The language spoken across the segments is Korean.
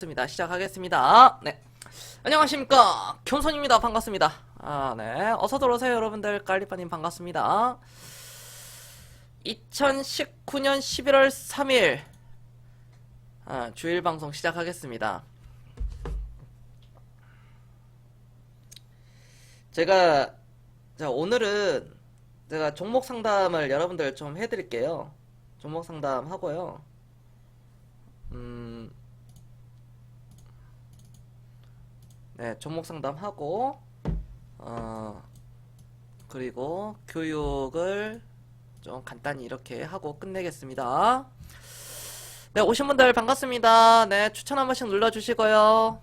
좋습니다. 시작하겠습니다. 네. 안녕하십니까. 겸손입니다. 반갑습니다. 네. 어서 들어오세요, 여러분들. 깔리파님 반갑습니다. 2019년 11월 3일, 주일 방송 시작하겠습니다. 오늘은 제가 종목 상담을 여러분들 좀 해드릴게요. 종목 상담 하고요. 네, 종목 상담하고, 그리고 교육을 좀 간단히 이렇게 하고 끝내겠습니다. 네, 오신 분들 반갑습니다. 네, 추천 한 번씩 눌러주시고요.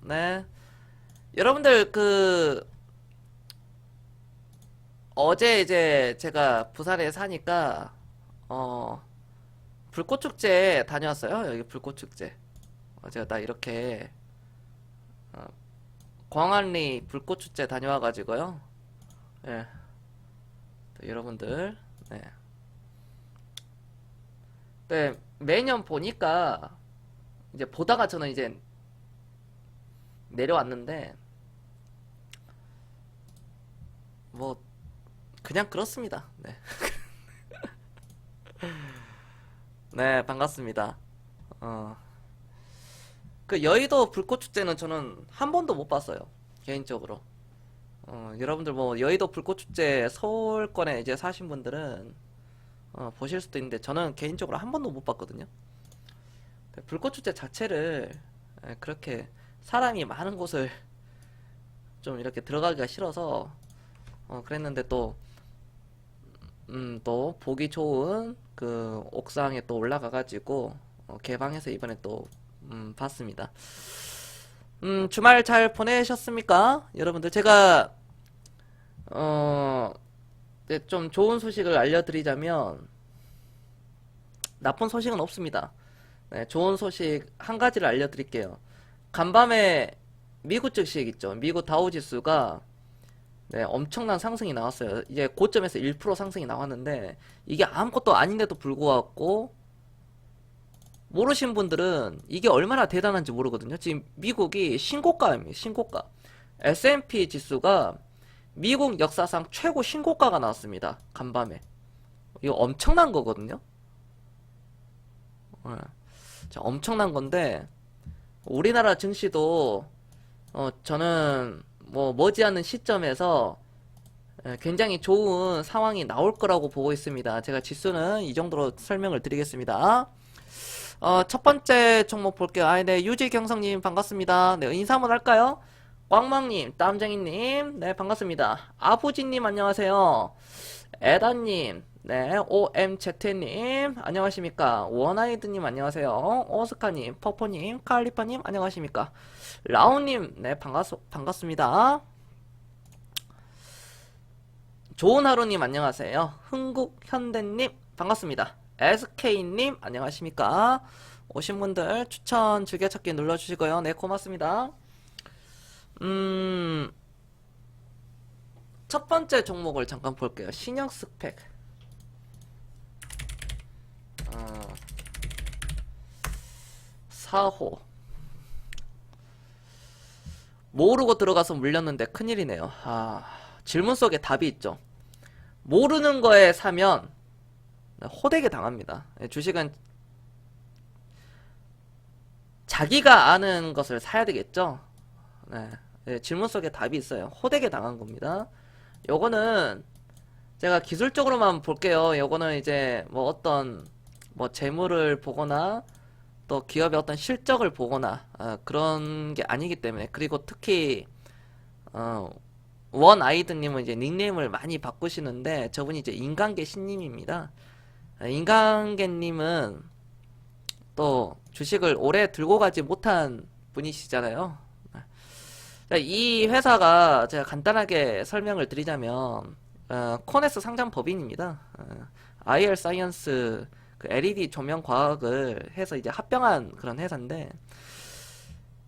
네. 여러분들, 어제 이제 제가 부산에 사니까, 불꽃축제 다녀왔어요. 여기 불꽃축제. 제가 나 이렇게, 광안리 불꽃축제 다녀와가지고요. 예. 여러분들, 네. 네, 매년 보니까, 이제 보다가 저는 이제 내려왔는데, 뭐, 그냥 그렇습니다. 네. 네, 반갑습니다. 어, 여의도 불꽃축제는 저는 한 번도 못 봤어요. 개인적으로. 여러분들 뭐 여의도 불꽃축제 서울권에 이제 사신 분들은 보실 수도 있는데 저는 개인적으로 한 번도 못 봤거든요. 불꽃축제 자체를 그렇게 사람이 많은 곳을 좀 이렇게 들어가기가 싫어서 그랬는데 또 보기 좋은 그 옥상에 또 올라가가지고 개방해서 이번에 또 봤습니다. 주말 잘 보내셨습니까? 여러분들 제가 네, 좀 좋은 소식을 알려드리자면 나쁜 소식은 없습니다. 네, 좋은 소식 한 가지를 알려드릴게요. 간밤에 미국 증시 있죠. 미국 다우지수가 네, 엄청난 상승이 나왔어요. 이제 고점에서 1% 상승이 나왔는데 이게 아무것도 아닌데도 불구하고 모르신 분들은 이게 얼마나 대단한지 모르거든요. 지금 미국이 신고가입니다. 신고가. S&P 지수가 미국 역사상 최고 신고가가 나왔습니다. 간밤에. 이거 엄청난 거거든요. 자, 엄청난 건데 우리나라 증시도 저는 뭐 머지않는 시점에서 굉장히 좋은 상황이 나올 거라고 보고 있습니다. 제가 지수는 이 정도로 설명을 드리겠습니다. 첫 번째 종목 볼게요. 네, 유지경성님 반갑습니다. 네, 인사 한번 할까요? 꽝망님, 땀쟁이님, 네, 반갑습니다. 아부지님, 안녕하세요. 에다님, 네, OMZ님, 안녕하십니까. 원아이드님, 안녕하세요. 오스카님, 퍼퍼님, 칼리파님, 안녕하십니까. 라온님, 네, 반갑습니다. 좋은 하루님, 안녕하세요. 흥국현대님, 반갑습니다. SK님, 안녕하십니까. 오신 분들 추천 즐겨찾기 눌러주시고요. 네, 고맙습니다. 첫 번째 종목을 잠깐 볼게요. 신형 스펙. 4호. 모르고 들어가서 물렸는데 큰일이네요. 질문 속에 답이 있죠. 모르는 거에 사면 호되게 당합니다. 주식은 자기가 아는 것을 사야 되겠죠. 네, 질문 속에 답이 있어요. 호되게 당한 겁니다. 요거는 제가 기술적으로만 볼게요. 요거는 이제 뭐 어떤 뭐 재물을 보거나 또 기업의 어떤 실적을 보거나 그런 게 아니기 때문에. 그리고 특히 원아이드님은 이제 닉네임을 많이 바꾸시는데 저분이 이제 인간계 신님입니다. 인간계님은 또 주식을 오래 들고 가지 못한 분이시잖아요. 이 회사가 제가 간단하게 설명을 드리자면 코네스 상장 법인입니다. IR 사이언스 그 LED 조명 과학을 해서 이제 합병한 그런 회사인데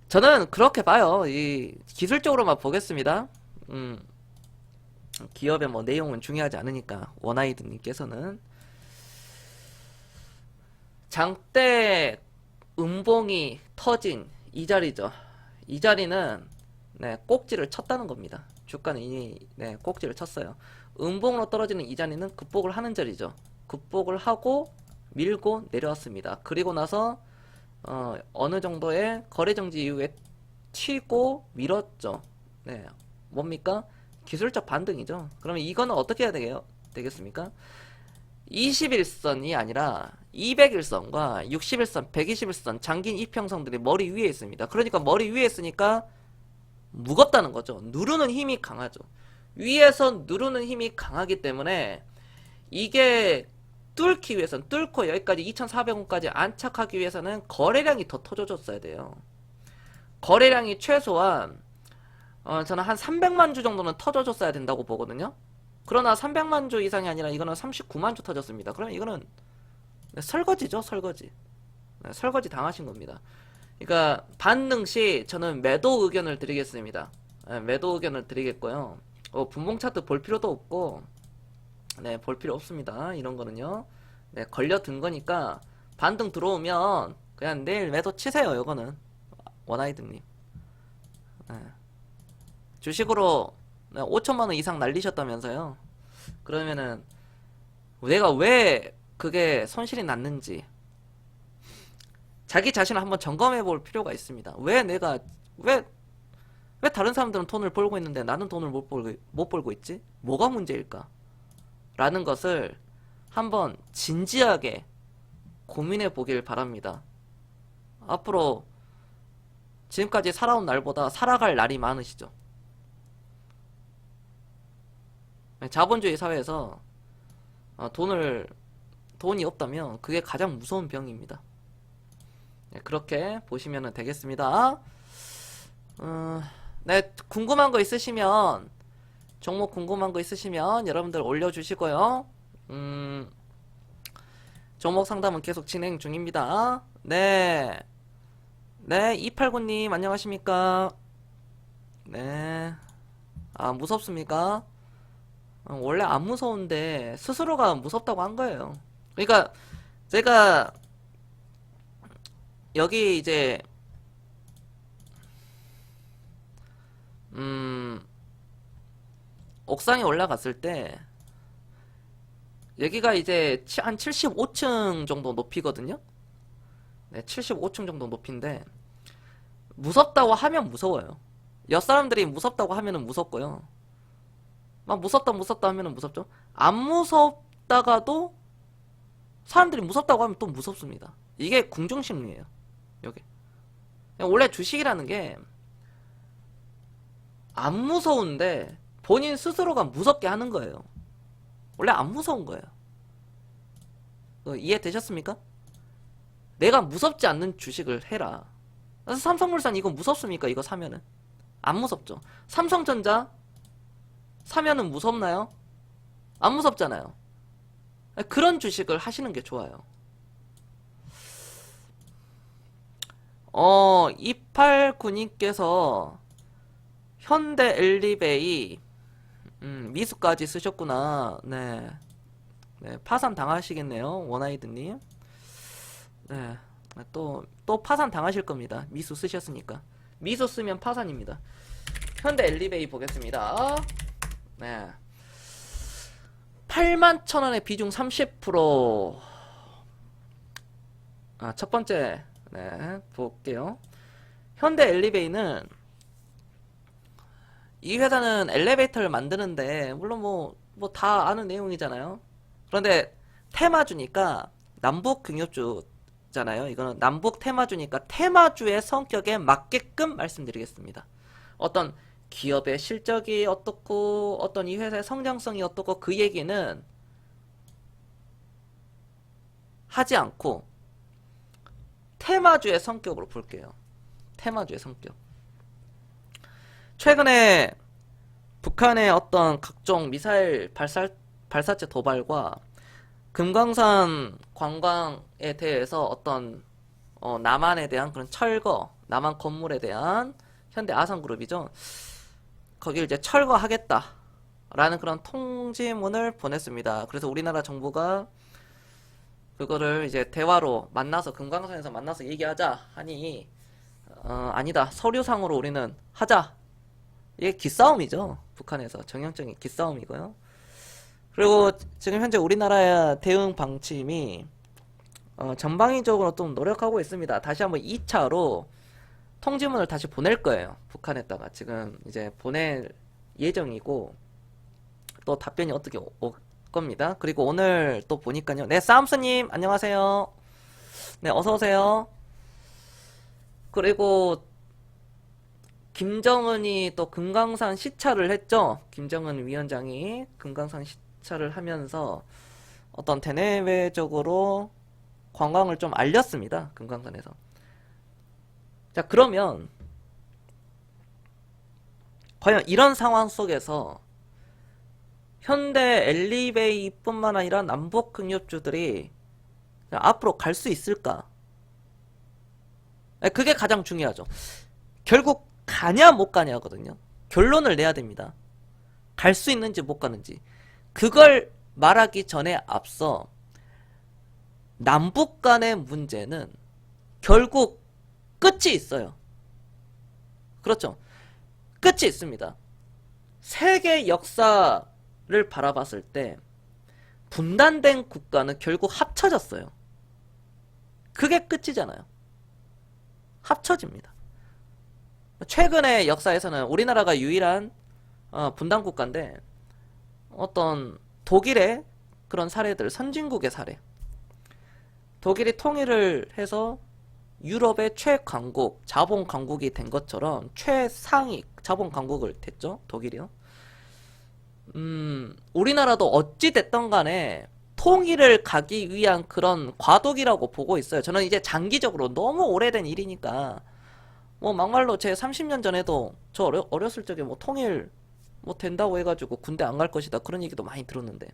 저는 그렇게 봐요. 이 기술적으로만 보겠습니다. 기업의 뭐 내용은 중요하지 않으니까 원아이드님께서는 장대 음봉이 터진 이 자리죠. 이 자리는 네, 꼭지를 쳤다는 겁니다. 주가는 이미 네, 꼭지를 쳤어요. 음봉으로 떨어지는 이 자리는 극복을 하는 자리죠. 극복을 하고 밀고 내려왔습니다. 그리고 나서 어느 정도의 거래 정지 이후에 튀고 밀었죠. 네, 뭡니까? 기술적 반등이죠. 그러면 이거는 어떻게 해야 되겠습니까? 21선이 아니라 201선과 61선, 121선 장긴 이평선들이 머리 위에 있습니다. 그러니까 머리 위에 있으니까 무겁다는 거죠. 누르는 힘이 강하죠. 위에서 누르는 힘이 강하기 때문에 이게 뚫기 위해서는, 뚫고 여기까지 2,400원까지 안착하기 위해서는 거래량이 더 터져줬어야 돼요. 거래량이 최소한 저는 한 300만 주 정도는 터져줬어야 된다고 보거든요. 그러나 300만 주 이상이 아니라 이거는 39만 주 터졌습니다. 그럼 이거는 설거지죠, 설거지. 네, 설거지 당하신 겁니다. 그러니까 반등 시 저는 매도 의견을 드리겠습니다. 네, 매도 의견을 드리겠고요. 분봉 차트 볼 필요도 없고, 네, 볼 필요 없습니다. 이런 거는요. 네, 걸려든 거니까 반등 들어오면 그냥 내일 매도 치세요. 이거는 원아이드님. 네. 주식으로 5천만원 이상 날리셨다면서요. 그러면은 내가 왜 그게 손실이 났는지 자기 자신을 한번 점검해 볼 필요가 있습니다. 왜 다른 사람들은 돈을 벌고 있는데 나는 돈을 못 벌고 있지? 뭐가 문제일까? 라는 것을 한번 진지하게 고민해 보길 바랍니다. 앞으로 지금까지 살아온 날보다 살아갈 날이 많으시죠? 자본주의 사회에서 돈이 없다면 그게 가장 무서운 병입니다. 네, 그렇게 보시면 되겠습니다. 네, 궁금한 거 있으시면, 종목 궁금한 거 있으시면 여러분들 올려주시고요. 종목 상담은 계속 진행 중입니다. 네. 네, 289님 안녕하십니까? 네. 아, 무섭습니까? 원래 안 무서운데 스스로가 무섭다고 한 거예요. 그러니까 제가 여기 이제 옥상에 올라갔을 때 여기가 이제 한 75층 정도 높이거든요. 네, 75층 정도 높이인데 무섭다고 하면 무서워요. 옆 사람들이 무섭다고 하면은 무섭고요. 막 무섭다 하면은 무섭죠. 안 무섭다가도 사람들이 무섭다고 하면 또 무섭습니다. 이게 궁중심리예요. 여기 원래 주식이라는 게 안 무서운데 본인 스스로가 무섭게 하는 거예요. 원래 안 무서운 거예요. 이해되셨습니까? 내가 무섭지 않는 주식을 해라. 그래서 삼성물산 이거 무섭습니까? 이거 사면은 안 무섭죠. 삼성전자 사면은 무섭나요? 안 무섭잖아요. 그런 주식을 하시는 게 좋아요. 289님께서 현대 엘리베이 미수까지 쓰셨구나. 네. 네, 파산 당하시겠네요. 원아이드님. 네. 또 파산 당하실 겁니다. 미수 쓰셨으니까. 미수 쓰면 파산입니다. 현대 엘리베이 보겠습니다. 네. 81,000원의 비중 30%. 첫 번째, 네, 볼게요. 현대 엘리베이는, 이 회사는 엘리베이터를 만드는데, 물론 뭐 다 아는 내용이잖아요. 그런데 테마주니까, 남북 경협주잖아요. 이거는 남북 테마주니까, 테마주의 성격에 맞게끔 말씀드리겠습니다. 어떤 기업의 실적이 어떻고 어떤 이 회사의 성장성이 어떻고 그 얘기는 하지 않고 테마주의 성격으로 볼게요. 테마주의 성격. 최근에 북한의 어떤 각종 미사일 발사체 도발과 금강산 관광에 대해서 어떤 남한에 대한 그런 철거, 남한 건물에 대한 현대 아산그룹이죠. 거길 이제 철거하겠다 라는 그런 통지문을 보냈습니다. 그래서 우리나라 정부가 그거를 이제 대화로 만나서 금강산에서 만나서 얘기하자 하니 아니다. 서류상으로 우리는 하자. 이게 기싸움이죠. 북한에서 정형적인 기싸움이고요. 그리고 지금 현재 우리나라의 대응 방침이 전방위적으로 좀 노력하고 있습니다. 다시 한번 2차로 통지문을 다시 보낼 거예요. 북한에다가 지금 이제 보낼 예정이고 또 답변이 어떻게 올 겁니다. 그리고 오늘 또 보니까요. 네, 싸움스님 안녕하세요. 네, 어서 오세요. 그리고 김정은이 또 금강산 시찰을 했죠. 김정은 위원장이 금강산 시찰을 하면서 어떤 대내외적으로 관광을 좀 알렸습니다. 금강산에서. 자, 그러면 과연 이런 상황 속에서 현대 엘리베이뿐만 아니라 남북 경협주들이 앞으로 갈 수 있을까? 그게 가장 중요하죠. 결국 가냐 못 가냐거든요. 결론을 내야 됩니다. 갈 수 있는지 못 가는지. 그걸 말하기 전에 앞서 남북 간의 문제는 결국 끝이 있어요. 그렇죠. 끝이 있습니다. 세계 역사를 바라봤을 때 분단된 국가는 결국 합쳐졌어요. 그게 끝이잖아요. 합쳐집니다. 최근의 역사에서는 우리나라가 유일한 분단 국가인데 어떤 독일의 그런 사례들, 선진국의 사례. 독일이 통일을 해서 유럽의 최강국, 자본 강국이 된 것처럼 최상위 자본 강국을 됐죠. 독일이요. 우리나라도 어찌 됐던 간에 통일을 가기 위한 그런 과도기라고 보고 있어요. 저는 이제 장기적으로 너무 오래된 일이니까 뭐 막말로 제 30년 전에도 저 어렸을 적에 뭐 통일 뭐 된다고 해가지고 군대 안 갈 것이다 그런 얘기도 많이 들었는데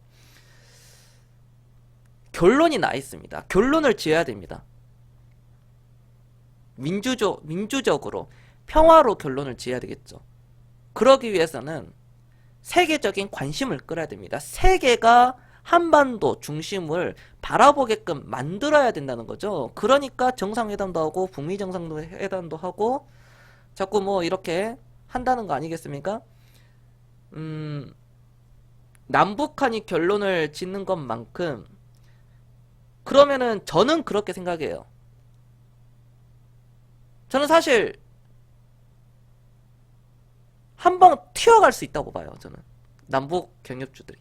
결론이 나 있습니다. 결론을 지어야 됩니다. 민주적으로 평화로 결론을 지어야 되겠죠. 그러기 위해서는 세계적인 관심을 끌어야 됩니다. 세계가 한반도 중심을 바라보게끔 만들어야 된다는 거죠. 그러니까 정상회담도 하고 북미 정상회담도 하고 자꾸 뭐 이렇게 한다는 거 아니겠습니까? 남북한이 결론을 짓는 것만큼 그러면은 저는 그렇게 생각해요. 저는 사실 한 번 튀어갈 수 있다고 봐요. 저는 남북 경협주들이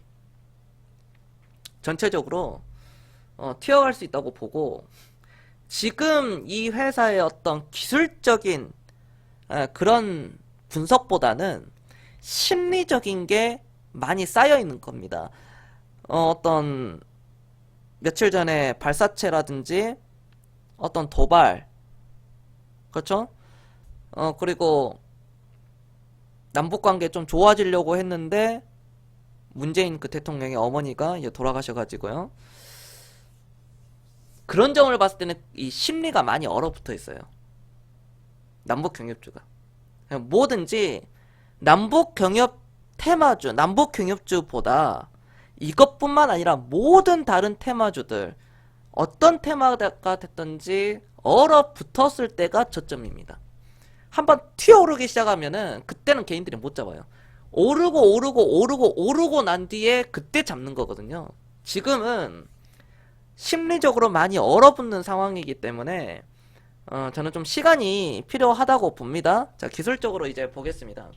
전체적으로 튀어갈 수 있다고 보고 지금 이 회사의 어떤 기술적인 그런 분석보다는 심리적인 게 많이 쌓여 있는 겁니다. 어떤 며칠 전에 발사체라든지 어떤 도발 그렇죠? 그리고 남북관계 좀 좋아지려고 했는데 문재인 그 대통령의 어머니가 이제 돌아가셔가지고요. 그런 점을 봤을 때는 이 심리가 많이 얼어붙어 있어요. 남북 경협주가. 뭐든지 남북 경협 테마주, 남북 경협주보다 이것뿐만 아니라 모든 다른 테마주들 어떤 테마가 됐든지 얼어붙었을 때가 저점입니다. 한번 튀어오르기 시작하면은 그때는 개인들이 못 잡아요. 오르고 난 뒤에 그때 잡는 거거든요. 지금은 심리적으로 많이 얼어붙는 상황이기 때문에 저는 좀 시간이 필요하다고 봅니다. 자, 기술적으로 이제 보겠습니다.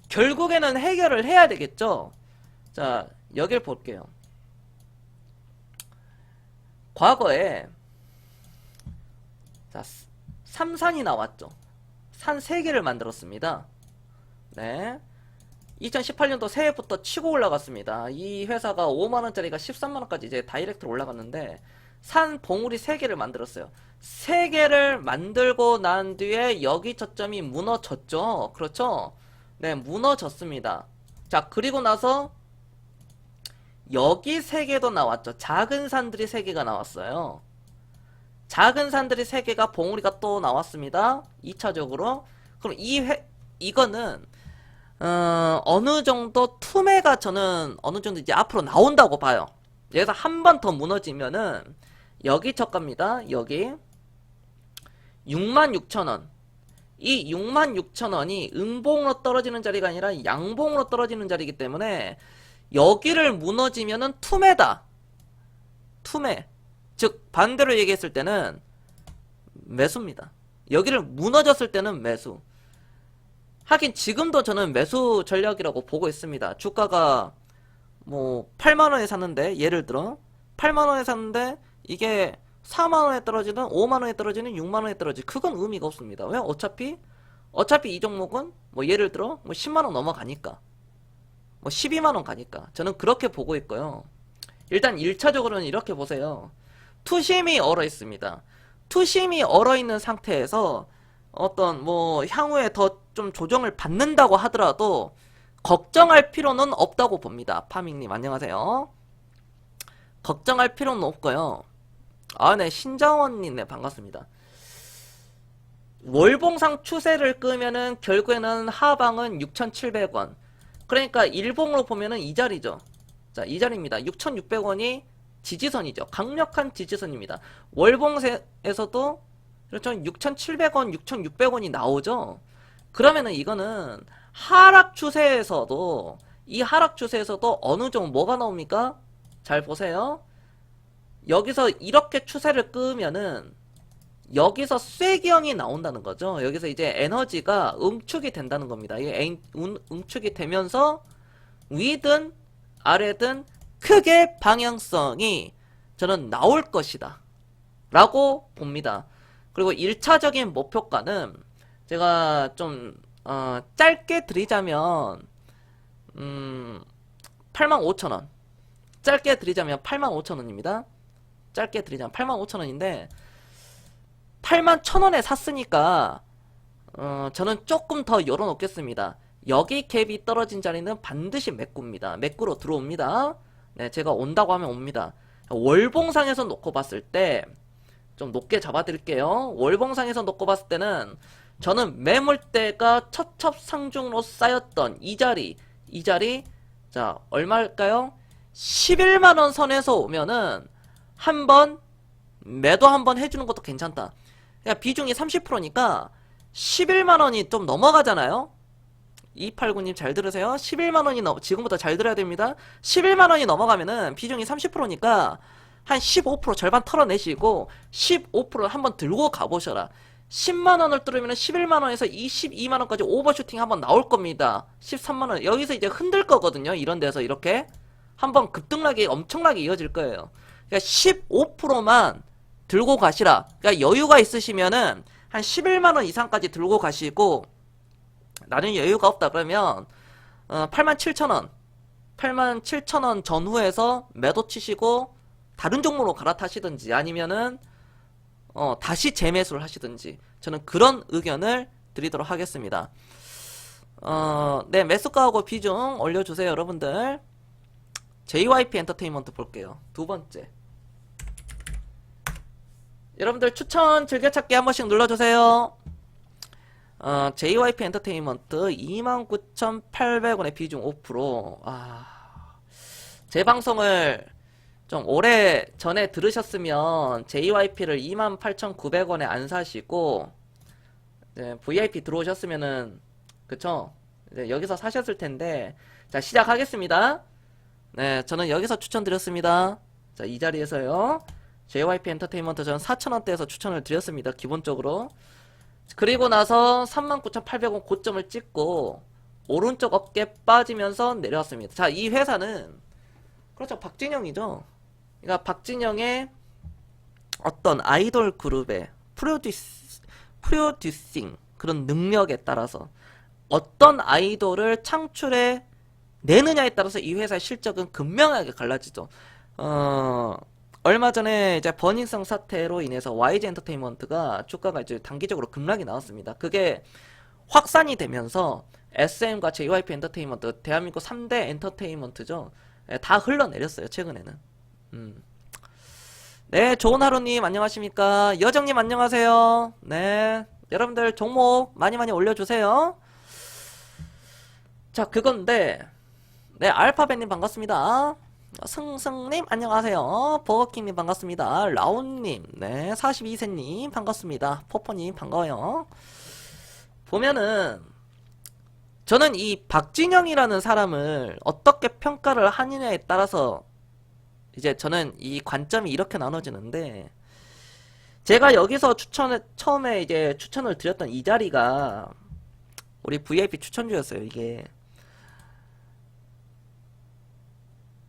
결국에는 해결을 해야 되겠죠. 자, 여길 볼게요. 과거에 자, 삼산이 나왔죠. 산 3개를 만들었습니다. 네. 2018년도 새해부터 치고 올라갔습니다. 이 회사가 5만원짜리가 13만원까지 이제 다이렉트로 올라갔는데 산 봉우리 3개를 만들었어요. 3개를 만들고 난 뒤에 여기 저점이 무너졌죠. 그렇죠? 네, 무너졌습니다. 자, 그리고 나서 여기 3개도 나왔죠. 작은 산들이 3개가 나왔어요. 작은 산들이 3개가 봉우리가 또 나왔습니다. 2차적으로. 그럼 이거는 어느 정도 투매가 저는 어느 정도 이제 앞으로 나온다고 봐요. 여기서 한 번 더 무너지면은 여기 저가입니다. 여기 66,000원. 이 66,000원이 음봉으로 떨어지는 자리가 아니라 양봉으로 떨어지는 자리이기 때문에 여기를 무너지면은 투매다. 투매. 즉 반대로 얘기했을 때는 매수입니다. 여기를 무너졌을 때는 매수. 하긴 지금도 저는 매수 전략이라고 보고 있습니다. 주가가 뭐 8만원에 샀는데, 예를 들어 8만원에 샀는데 이게 4만원에 떨어지든 5만원에 떨어지는 6만원에 떨어지든 그건 의미가 없습니다. 왜? 어차피 이 종목은 뭐 예를 들어 뭐 10만원 넘어가니까, 뭐 12만원 가니까 저는 그렇게 보고 있고요. 일단 1차적으로는 이렇게 보세요. 투심이 얼어 있습니다. 투심이 얼어 있는 상태에서 어떤 뭐 향후에 더 좀 조정을 받는다고 하더라도 걱정할 필요는 없다고 봅니다. 파밍님 안녕하세요. 걱정할 필요는 없고요. 아, 네, 신정원님, 네, 반갑습니다. 월봉상 추세를 끄면은 결국에는 하방은 6,700원. 그러니까 일봉으로 보면은 이 자리죠. 자, 이 자리입니다. 6,600원이 지지선이죠. 강력한 지지선입니다. 월봉에서도 그렇죠. 6,700원, 6,600원이 나오죠. 그러면은 이거는 하락 추세에서도, 이 하락 추세에서도 어느 정도 뭐가 나옵니까? 잘 보세요. 여기서 이렇게 추세를 끄면은 여기서 쐐기형이 나온다는 거죠. 여기서 이제 에너지가 응축이 된다는 겁니다. 이게 응축이 되면서 위든 아래든 크게 방향성이 저는 나올 것이다 라고 봅니다. 그리고 1차적인 목표가는 제가 좀 짧게 드리자면 85,000원, 짧게 드리자면 85,000원입니다. 짧게 드리자면 85,000원인데 81,000원에 샀으니까 저는 조금 더 열어놓겠습니다. 여기 갭이 떨어진 자리는 반드시 매꾸입니다. 매꾸로 들어옵니다. 네, 제가 온다고 하면 옵니다. 월봉상에서 놓고 봤을 때 좀 높게 잡아드릴게요. 월봉상에서 놓고 봤을 때는 저는 매물대가 첩첩상중으로 쌓였던 이 자리, 자, 얼마일까요? 11만원 선에서 오면은 한번 매도 한번 해주는 것도 괜찮다. 그러니까 비중이 30%니까 11만원이 좀 넘어가잖아요. 289님 잘 들으세요. 11만원이 지금부터 잘 들어야 됩니다. 11만원이 넘어가면은 비중이 30%니까 한 15% 절반 털어내시고 15% 한번 들고 가보셔라. 10만원을 뚫으면 11만원에서 22만원까지 오버슈팅 한번 나올 겁니다. 13만원 여기서 이제 흔들 거거든요. 이런 데서 이렇게 한번 급등락이 엄청나게 이어질 거예요. 그러니까 15%만 들고 가시라. 그러니까 여유가 있으시면은 한 11만원 이상까지 들고 가시고, 나는 여유가 없다 그러면 87,000원 87,000원 전후에서 매도 치시고 다른 종목으로 갈아타시든지 아니면은 다시 재매수를 하시든지 저는 그런 의견을 드리도록 하겠습니다. 네, 매수가하고 비중 올려주세요 여러분들. JYP 엔터테인먼트 볼게요. 두 번째, 여러분들 추천 즐겨찾기 한 번씩 눌러주세요. JYP 엔터테인먼트 29,800원의 비중 5%. 제 방송을 좀 오래 전에 들으셨으면 JYP를 28,900원에 안 사시고, 네, VIP 들어오셨으면은, 그쵸? 네, 여기서 사셨을 텐데, 자, 시작하겠습니다. 네, 저는 여기서 추천드렸습니다. 자, 이 자리에서요. JYP 엔터테인먼트 저는 4,000원대에서 추천을 드렸습니다. 기본적으로. 그리고 나서 39,800원 고점을 찍고 오른쪽 어깨 빠지면서 내려왔습니다. 자, 이 회사는 그렇죠, 박진영이죠. 그러니까 박진영의 어떤 아이돌 그룹의 프로듀싱 그런 능력에 따라서 어떤 아이돌을 창출해 내느냐에 따라서 이 회사의 실적은 극명하게 갈라지죠. 얼마 전에 이제 버닝썬 사태로 인해서 YG 엔터테인먼트가 주가가 이제 단기적으로 급락이 나왔습니다. 그게 확산이 되면서 SM과 JYP 엔터테인먼트, 대한민국 3대 엔터테인먼트죠. 다 흘러내렸어요, 최근에는. 네, 좋은 하루님 안녕하십니까? 여정님 안녕하세요. 네, 여러분들 종목 많이 올려주세요. 자, 그건데, 네, 알파벳님 반갑습니다. 승승님 안녕하세요. 버거킹님 반갑습니다. 라온님 네 42세님 반갑습니다. 포포님 반가워요. 보면은 저는 이 박진영이라는 사람을 어떻게 평가를 하느냐에 따라서 이제 저는 이 관점이 이렇게 나눠지는데, 제가 여기서 처음에 이제 추천을 드렸던 이 자리가 우리 VIP 추천주였어요. 이게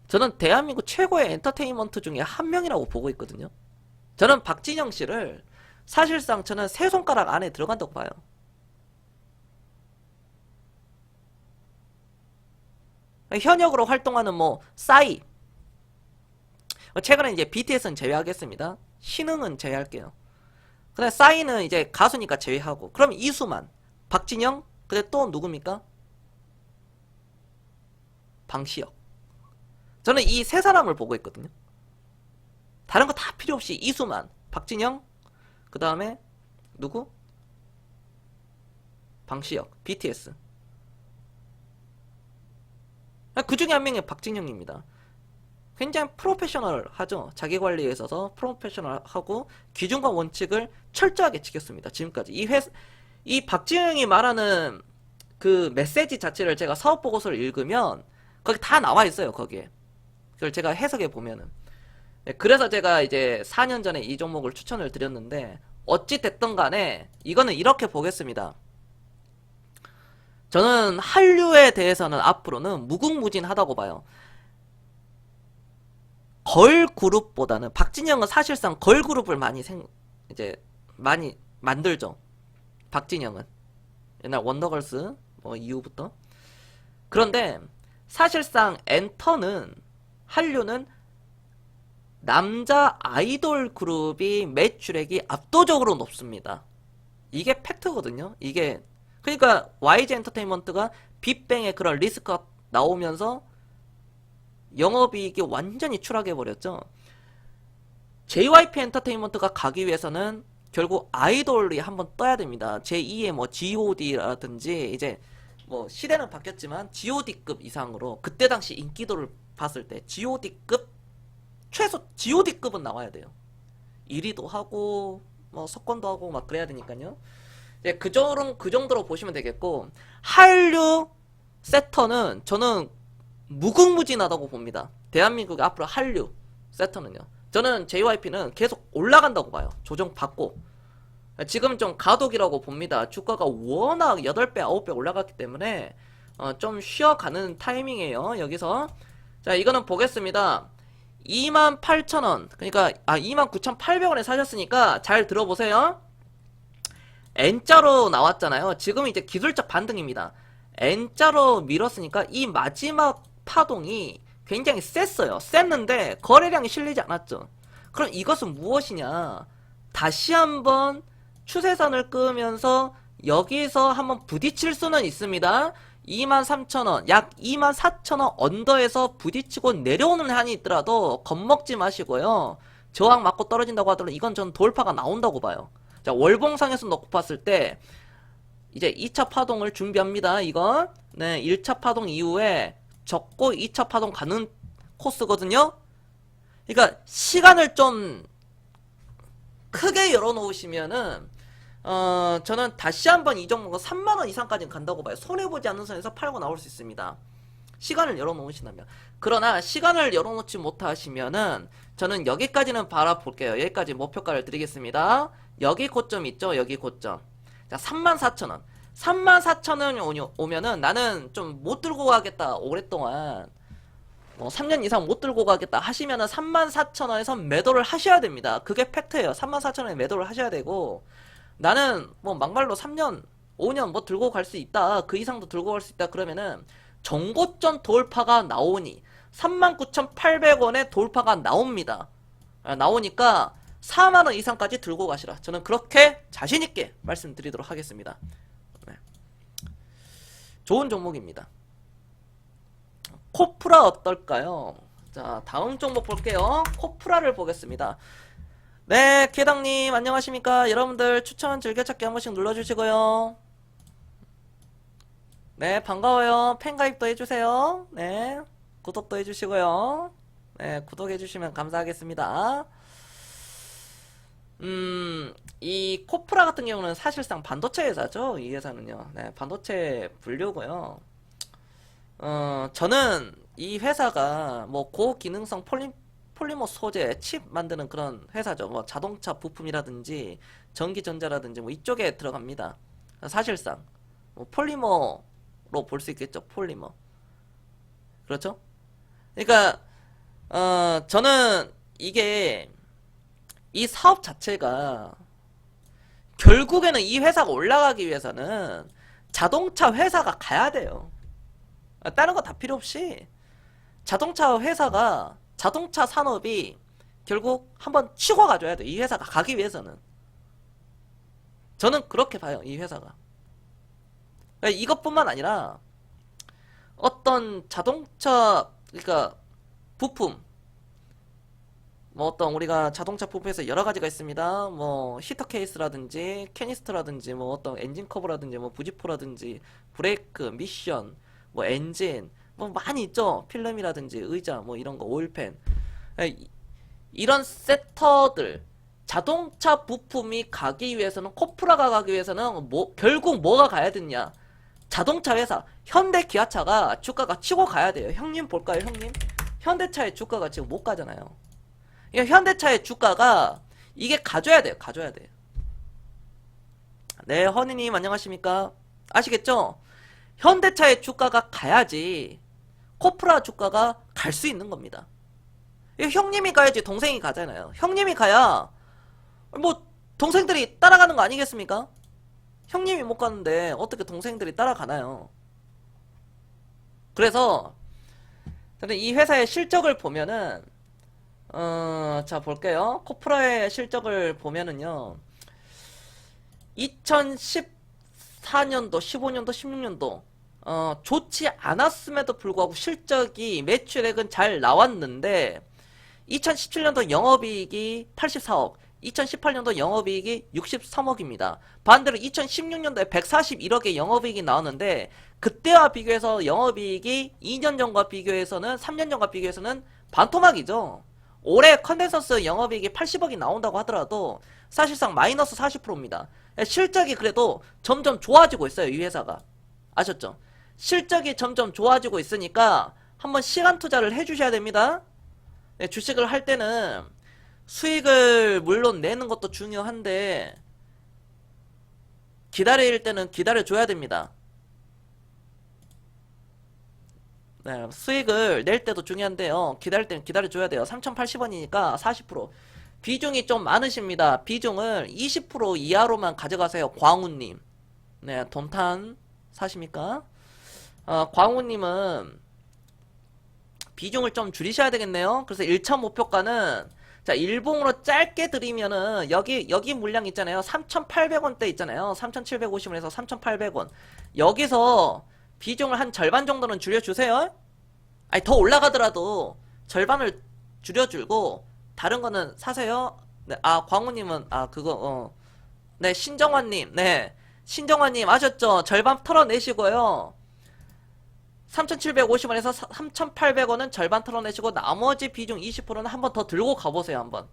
저는 대한민국 최고의 엔터테인먼트 중에 한 명이라고 보고 있거든요. 저는 박진영 씨를 사실상 저는 세 손가락 안에 들어간다고 봐요. 현역으로 활동하는 뭐 싸이, 최근에 이제 BTS는 제외하겠습니다. 신흥은 제외할게요. 근데 싸이는 이제 가수니까 제외하고, 그럼 이수만, 박진영, 근데 또 누굽니까? 방시혁. 저는 이 세 사람을 보고 있거든요. 다른 거 다 필요 없이 이수만, 박진영, 그 다음에 누구? 방시혁, BTS. 그 중에 한 명이 박진영입니다. 굉장히 프로페셔널하죠. 자기 관리에 있어서 프로페셔널하고 기준과 원칙을 철저하게 지켰습니다. 지금까지 이 박진영이 말하는 그 메시지 자체를 제가 사업 보고서를 읽으면 거기 다 나와 있어요. 거기에 그걸 제가 해석해 보면은. 네, 그래서 제가 이제 4년 전에 이 종목을 추천을 드렸는데, 어찌 됐든 간에 이거는 이렇게 보겠습니다. 저는 한류에 대해서는 앞으로는 무궁무진하다고 봐요. 걸그룹보다는 박진영은 사실상 걸그룹을 이제 많이 만들죠. 박진영은 옛날 원더걸스 뭐 이후부터. 그런데 사실상 엔터는, 한류는 남자 아이돌 그룹이 매출액이 압도적으로 높습니다. 이게 팩트거든요. 이게 그러니까 YG 엔터테인먼트가 빅뱅의 그런 리스크가 나오면서 영업이익이 완전히 추락해버렸죠. JYP 엔터테인먼트가 가기 위해서는 결국 아이돌이 한번 떠야 됩니다. 제2의 뭐 GOD라든지, 이제 뭐 시대는 바뀌었지만 GOD급 이상으로, 그때 당시 인기도를 봤을 때 GOD급, 최소 GOD급은 나와야 돼요. 1위도 하고 뭐 석권도 하고 막 그래야 되니까요. 그 정도로 보시면 되겠고, 한류 섹터는 저는 무궁무진하다고 봅니다. 대한민국의 앞으로 한류 섹터는요. 저는 JYP는 계속 올라간다고 봐요. 조정받고. 지금 좀 가독이라고 봅니다. 주가가 워낙 8배, 9배 올라갔기 때문에 좀 쉬어가는 타이밍이에요. 여기서. 자, 이거는 보겠습니다. 28,000원. 그러니까 29,800원에 사셨으니까 잘 들어보세요. N자로 나왔잖아요. 지금 이제 기술적 반등입니다. N자로 밀었으니까 이 마지막 파동이 굉장히 셌어요. 셌는데 거래량이 실리지 않았죠. 그럼 이것은 무엇이냐? 다시 한번 추세선을 끄면서 여기서 한번 부딪힐 수는 있습니다. 23,000원, 약 24,000원 언더에서 부딪히고 내려오는 한이 있더라도 겁먹지 마시고요. 저항 맞고 떨어진다고 하더라도 이건 전 돌파가 나온다고 봐요. 자, 월봉상에서 놓고 봤을 때 이제 2차 파동을 준비합니다. 이건 네, 1차 파동 이후에 적고 2차 파동 가는 코스거든요. 그러니까 시간을 좀 크게 열어놓으시면은 저는 다시 한번 이 종목은 3만원 이상까지는 간다고 봐요. 손해보지 않는 선에서 팔고 나올 수 있습니다. 시간을 열어놓으신다면. 그러나 시간을 열어놓지 못하시면은 저는 여기까지는 바라볼게요. 여기까지 목표가를 드리겠습니다. 여기 고점 있죠? 여기 고점. 자, 34,000원. 34,000원 오면은 나는 좀 못 들고 가겠다. 오랫동안. 뭐 3년 이상 못 들고 가겠다 하시면은 34,000원에서 매도를 하셔야 됩니다. 그게 팩트예요. 34,000원에 매도를 하셔야 되고, 나는 뭐 막말로 3년, 5년 뭐 들고 갈 수 있다. 그 이상도 들고 갈 수 있다. 그러면은 정고점 돌파가 나오니 39,800원에 돌파가 나옵니다. 나오니까 4만원 이상까지 들고 가시라. 저는 그렇게 자신있게 말씀드리도록 하겠습니다. 네. 좋은 종목입니다. 코프라 어떨까요? 자, 다음 종목 볼게요. 코프라를 보겠습니다. 네, 개당님 안녕하십니까? 여러분들 추천 즐겨찾기 한 번씩 눌러주시고요. 네, 반가워요. 팬가입도 해주세요. 네, 구독도 해주시고요. 네, 구독해주시면 감사하겠습니다. 이 코프라 같은 경우는 사실상 반도체 회사죠. 이 회사는요. 네, 반도체 분류고요. 저는 이 회사가 뭐 고기능성 폴리머 소재 칩 만드는 그런 회사죠. 뭐 자동차 부품이라든지 전기전자라든지 뭐 이쪽에 들어갑니다. 사실상 뭐 폴리머로 볼 수 있겠죠. 폴리머. 그렇죠? 그러니까 저는 이게 이 사업 자체가 결국에는 이 회사가 올라가기 위해서는 자동차 회사가 가야 돼요. 다른 거 다 필요 없이 자동차 회사가 자동차 산업이 결국 한번 치고 가줘야 돼. 이 회사가 가기 위해서는. 저는 그렇게 봐요. 이 회사가. 이것뿐만 아니라 어떤 자동차 그러니까 부품 뭐 어떤 우리가 자동차 부품에서 여러 가지가 있습니다. 뭐 히터 케이스라든지 캐니스터라든지 뭐 어떤 엔진 커버라든지 뭐 부지포라든지 브레이크 미션 뭐 엔진 뭐 많이 있죠. 필름이라든지 의자 뭐 이런 거 오일팬 이런 섹터들 자동차 부품이 가기 위해서는 코프라가 가기 위해서는 뭐 결국 뭐가 가야 되냐 자동차 회사 현대 기아차가 주가가 치고 가야 돼요. 형님 볼까요 형님? 현대차의 주가가 지금 못 가잖아요. 현대차의 주가가 이게 가져야 돼요. 가져야 돼요. 네, 허니님 안녕하십니까? 아시겠죠? 현대차의 주가가 가야지 코프라 주가가 갈 수 있는 겁니다. 형님이 가야지 동생이 가잖아요. 형님이 가야 뭐 동생들이 따라가는 거 아니겠습니까? 형님이 못 가는데 어떻게 동생들이 따라가나요? 그래서 저는 이 회사의 실적을 보면은 자 볼게요. 코프라의 실적을 보면은요 2014년도 15년도 16년도 좋지 않았음에도 불구하고 실적이 매출액은 잘 나왔는데 2017년도 영업이익이 84억 2018년도 영업이익이 63억입니다. 반대로 2016년도에 141억의 영업이익이 나왔는데 그때와 비교해서 영업이익이 2년 전과 비교해서는 3년 전과 비교해서는 반토막이죠. 올해 컨덴서스 영업이익이 80억이 나온다고 하더라도 사실상 마이너스 40%입니다. 실적이 그래도 점점 좋아지고 있어요. 이 회사가. 아셨죠? 실적이 점점 좋아지고 있으니까 한번 시간 투자를 해주셔야 됩니다. 네, 주식을 할 때는 수익을 물론 내는 것도 중요한데 기다릴 때는 기다려줘야 됩니다. 네, 수익을 낼 때도 중요한데요. 기다릴 때는 기다려줘야 돼요. 3080원이니까 40%. 비중이 좀 많으십니다. 비중을 20% 이하로만 가져가세요. 광우님. 네, 돈탄 사십니까? 광우님은 비중을 좀 줄이셔야 되겠네요. 그래서 1차 목표가는 자, 일봉으로 짧게 드리면은 여기 물량 있잖아요. 3,800원대 있잖아요. 3,750원에서 3,800원. 여기서 비중을 한 절반 정도는 줄여주세요. 아니 더 올라가더라도 절반을 줄여주고 다른 거는 사세요. 네, 광우님은 그거 네, 신정환님. 네, 신정환님 아셨죠? 절반 털어내시고요. 3,750원에서 3,800원은 절반 털어내시고 나머지 비중 20%는 한번 더 들고 가보세요. 한번.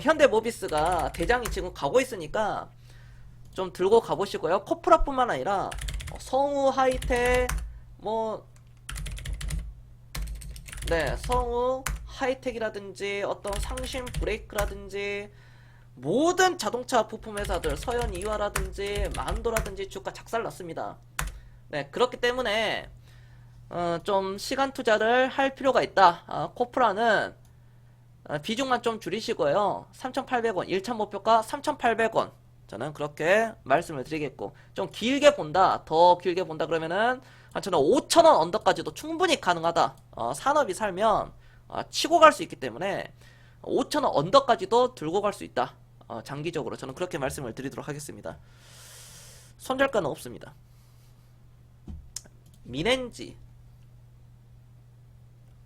현대모비스가 대장이 지금 가고 있으니까 좀 들고 가보시고요. 코프라뿐만 아니라 성우 하이텍 뭐 네, 성우 하이텍이라든지 어떤 상신 브레이크라든지 모든 자동차 부품 회사들 서현 이화라든지 만도라든지 주가 작살났습니다. 네, 그렇기 때문에 좀 시간 투자를 할 필요가 있다. 코프라는 비중만 좀 줄이시고요. 3,800원 1차 목표가 3,800원 저는 그렇게 말씀을 드리겠고 좀 길게 본다 더 길게 본다 그러면은 저는 5,000원 언더까지도 충분히 가능하다. 산업이 살면 치고 갈 수 있기 때문에 5,000원 언더까지도 들고 갈 수 있다. 장기적으로 저는 그렇게 말씀을 드리도록 하겠습니다. 손절가는 없습니다. 미넨지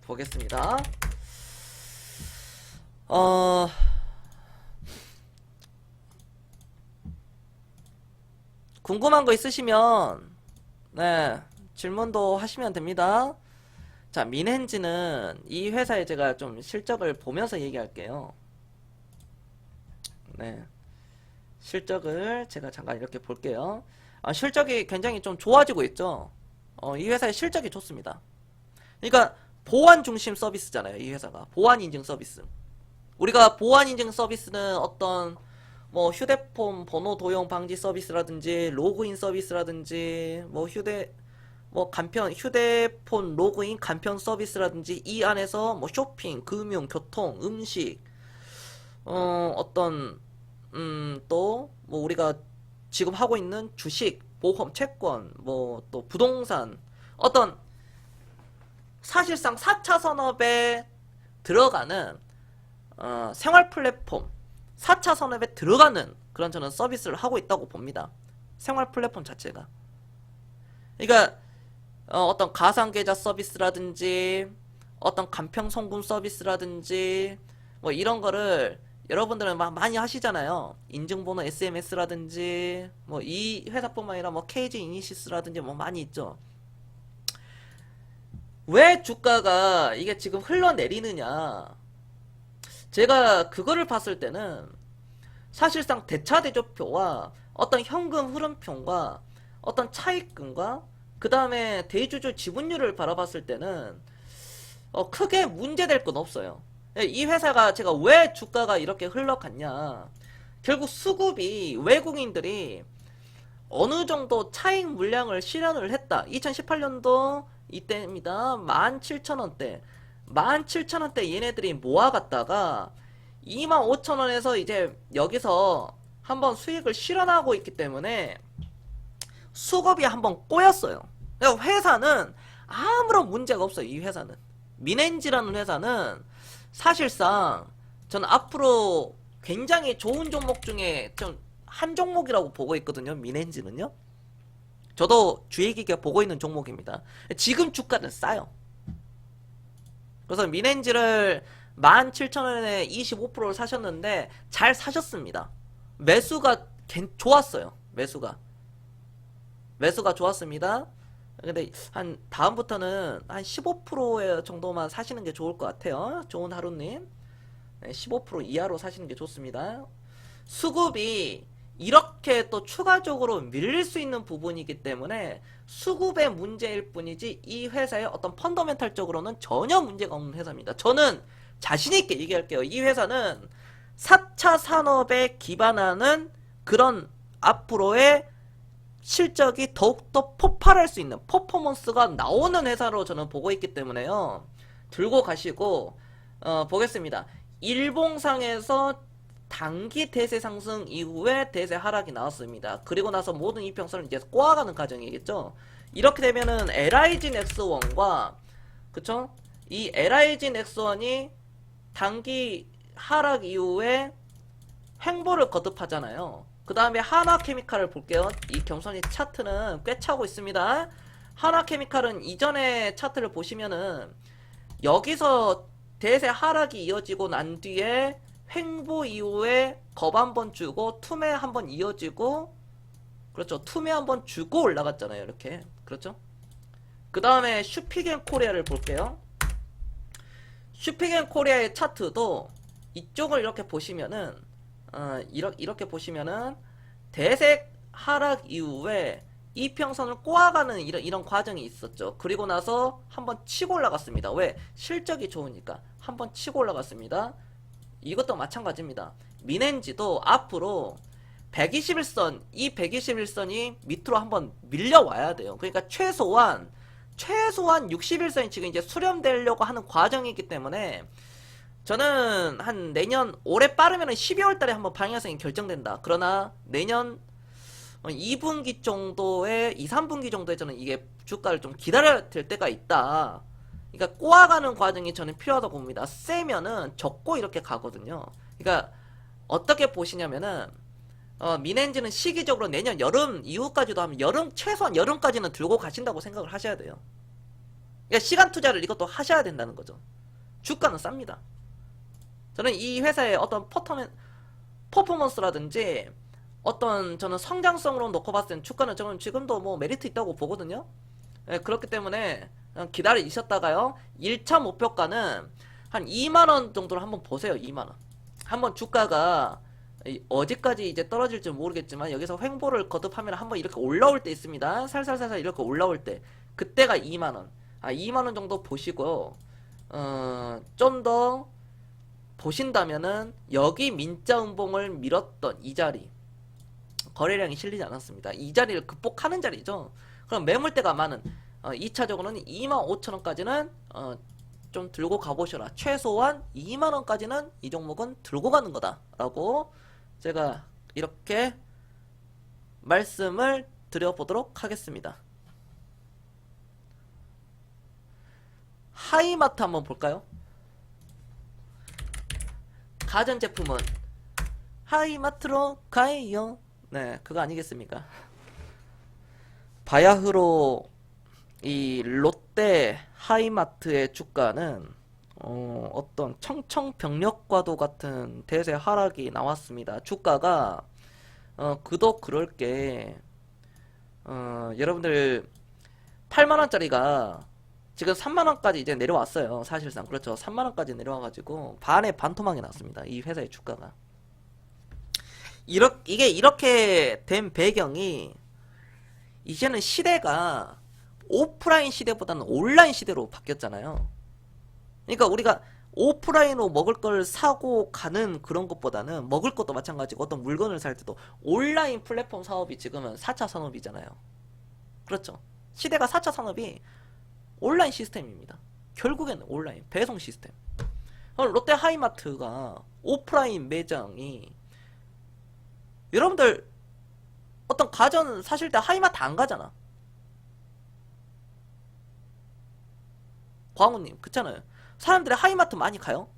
보겠습니다. 궁금한 거 있으시면 네 질문도 하시면 됩니다. 자, 민헨지는 이 회사에 제가 좀 실적을 보면서 얘기할게요. 네. 실적을 제가 잠깐 이렇게 볼게요. 실적이 굉장히 좀 좋아지고 있죠. 이 회사의 실적이 좋습니다. 그러니까 보안 중심 서비스잖아요. 이 회사가 보안 인증 서비스. 우리가 보안 인증 서비스는 어떤 뭐 휴대폰 번호 도용 방지 서비스라든지 로그인 서비스라든지 뭐 간편 휴대폰 로그인 간편 서비스라든지 이 안에서 뭐 쇼핑, 금융, 교통, 음식 어떤 또 뭐 우리가 지금 하고 있는 주식, 보험, 채권, 뭐 또 부동산 어떤 사실상 4차 산업에 들어가는 생활 플랫폼 4차 산업에 들어가는 그런 저는 서비스를 하고 있다고 봅니다. 생활 플랫폼 자체가. 그러니까 어떤 가상계좌 서비스라든지 어떤 간편송금 서비스라든지 뭐 이런 거를 여러분들은 막 많이 하시잖아요. 인증번호 SMS라든지 뭐 이 회사뿐만 아니라 뭐 KG 이니시스라든지 뭐 많이 있죠. 왜 주가가 이게 지금 흘러내리느냐? 제가 그거를 봤을 때는 사실상 대차대조표와 어떤 현금 흐름표와 어떤 차익금과 그 다음에 대주주 지분율을 바라봤을 때는 크게 문제될 건 없어요. 이 회사가 제가 왜 주가가 이렇게 흘러갔냐? 결국 수급이 외국인들이 어느 정도 차익 물량을 실현을 했다. 2018년도 이때입니다. 17,000원대. 17,000원대 얘네들이 모아갔다가 25,000원에서 이제 여기서 한번 수익을 실현하고 있기 때문에 수급이 한번 꼬였어요. 그러니까 회사는 아무런 문제가 없어요. 이 회사는. 민엔지라는 회사는 사실상 저는 앞으로 굉장히 좋은 종목 중에 좀 한 종목이라고 보고 있거든요. 민엔지는요. 저도 주식이게 보고 있는 종목입니다. 지금 주가는 싸요. 그래서 민엔지를 17,000원에 25%를 사셨는데 잘 사셨습니다. 매수가 좋았어요. 매수가 좋았습니다. 근데 한 다음부터는 한 15% 정도만 사시는 게 좋을 것 같아요. 좋은 하루님. 15% 이하로 사시는 게 좋습니다. 수급이 이렇게 또 추가적으로 밀릴 수 있는 부분이기 때문에 수급의 문제일 뿐이지 이 회사의 어떤 펀더멘탈적으로는 전혀 문제가 없는 회사입니다. 저는 자신있게 얘기할게요. 이 회사는 4차 산업에 기반하는 그런 앞으로의 실적이 더욱더 폭발할 수 있는 퍼포먼스가 나오는 회사로 저는 보고 있기 때문에요. 들고 가시고 보겠습니다. 일봉상에서 단기 대세 상승 이후에 대세 하락이 나왔습니다. 그리고 나서 모든 이평선을 이제 꼬아가는 과정이겠죠. 이렇게 되면은 LIG 넥스원과 그쵸? 이 LIG 넥스원이 단기 하락 이후에 횡보를 거듭하잖아요. 그 다음에 하나케미칼을 볼게요. 이 경선이 차트는 꽤 차고 있습니다. 하나케미칼은 이전의 차트를 보시면은 여기서 대세 하락이 이어지고 난 뒤에 횡보 이후에 겁 한번 주고 투매 한번 이어지고 그렇죠. 투매 한번 주고 올라갔잖아요. 이렇게 그렇죠. 그 다음에 슈피겐코리아를 볼게요. 슈피겐코리아의 차트도 이쪽을 이렇게 보시면은 이렇게 보시면은 대세 하락 이후에 이평선을 꼬아가는 이런 과정이 있었죠. 그리고 나서 한번 치고 올라갔습니다. 왜? 실적이 좋으니까 한번 치고 올라갔습니다. 이것도 마찬가지입니다. 민엔지도 앞으로 121선, 이 121선이 밑으로 한번 밀려와야 돼요. 그러니까 최소한 61선이 지금 이제 수렴되려고 하는 과정이기 때문에 저는 한 내년 올해 빠르면 12월 달에 한번 방향성이 결정된다. 그러나 내년 2분기 정도에 2, 3분기 정도에 저는 이게 주가를 좀 기다려야 될 때가 있다. 그러니까 꼬아가는 과정이 저는 필요하다고 봅니다. 세면은 적고 이렇게 가거든요. 그러니까 어떻게 보시냐면은 민엔지는 시기적으로 내년 여름 이후까지도 하면 최소한 여름까지는 들고 가신다고 생각을 하셔야 돼요. 그러니까 시간 투자를 이것도 하셔야 된다는 거죠. 주가는 쌉니다. 저는 이 회사의 어떤 퍼포먼스라든지 어떤 저는 성장성으로 놓고 봤을 땐 주가는 저는 지금도 뭐 메리트 있다고 보거든요. 예, 그렇기 때문에 기다리셨다가요. 1차 목표가는 한 2만원 정도로 한번 보세요. 2만원. 한번 주가가 어디까지 이제 떨어질지 모르겠지만 여기서 횡보를 거듭하면 한번 이렇게 올라올 때 있습니다. 살살살살 이렇게 올라올 때 그때가 2만원. 2만원 정도 보시고 좀 더 보신다면은 여기 민자음봉을 밀었던 이 자리 거래량이 실리지 않았습니다. 이 자리를 극복하는 자리죠. 그럼 매물대가 많은 2차적으로는 25,000원까지는 좀 들고 가보셔라. 최소한 2만원까지는 이 종목은 들고 가는 거다 라고 제가 이렇게 말씀을 드려보도록 하겠습니다. 하이마트 한번 볼까요? 가전제품은 하이마트로 가요. 네, 그거 아니겠습니까? 바야흐로 이 롯데 하이마트의 주가는 어떤 청청병력과도 같은 대세 하락이 나왔습니다. 주가가 그도 그럴 게 여러분들 8만원짜리가 지금 3만원까지 이제 내려왔어요. 사실상 그렇죠. 3만원까지 내려와가지고 반에 반토막이 났습니다. 이 회사의 주가가. 이게 이렇게 된 배경이 이제는 시대가 오프라인 시대보다는 온라인 시대로 바뀌었잖아요. 그러니까 우리가 오프라인으로 먹을 걸 사고 가는 그런 것보다는 먹을 것도 마찬가지고 어떤 물건을 살 때도 온라인 플랫폼 사업이 지금은 4차 산업이잖아요. 그렇죠. 시대가 4차 산업이 온라인 시스템입니다. 결국에는 온라인 배송 시스템. 롯데 하이마트가 오프라인 매장이 여러분들 어떤 가전 사실 때 하이마트 안 가잖아. 광우님 그렇잖아요. 사람들이 하이마트 많이 가요?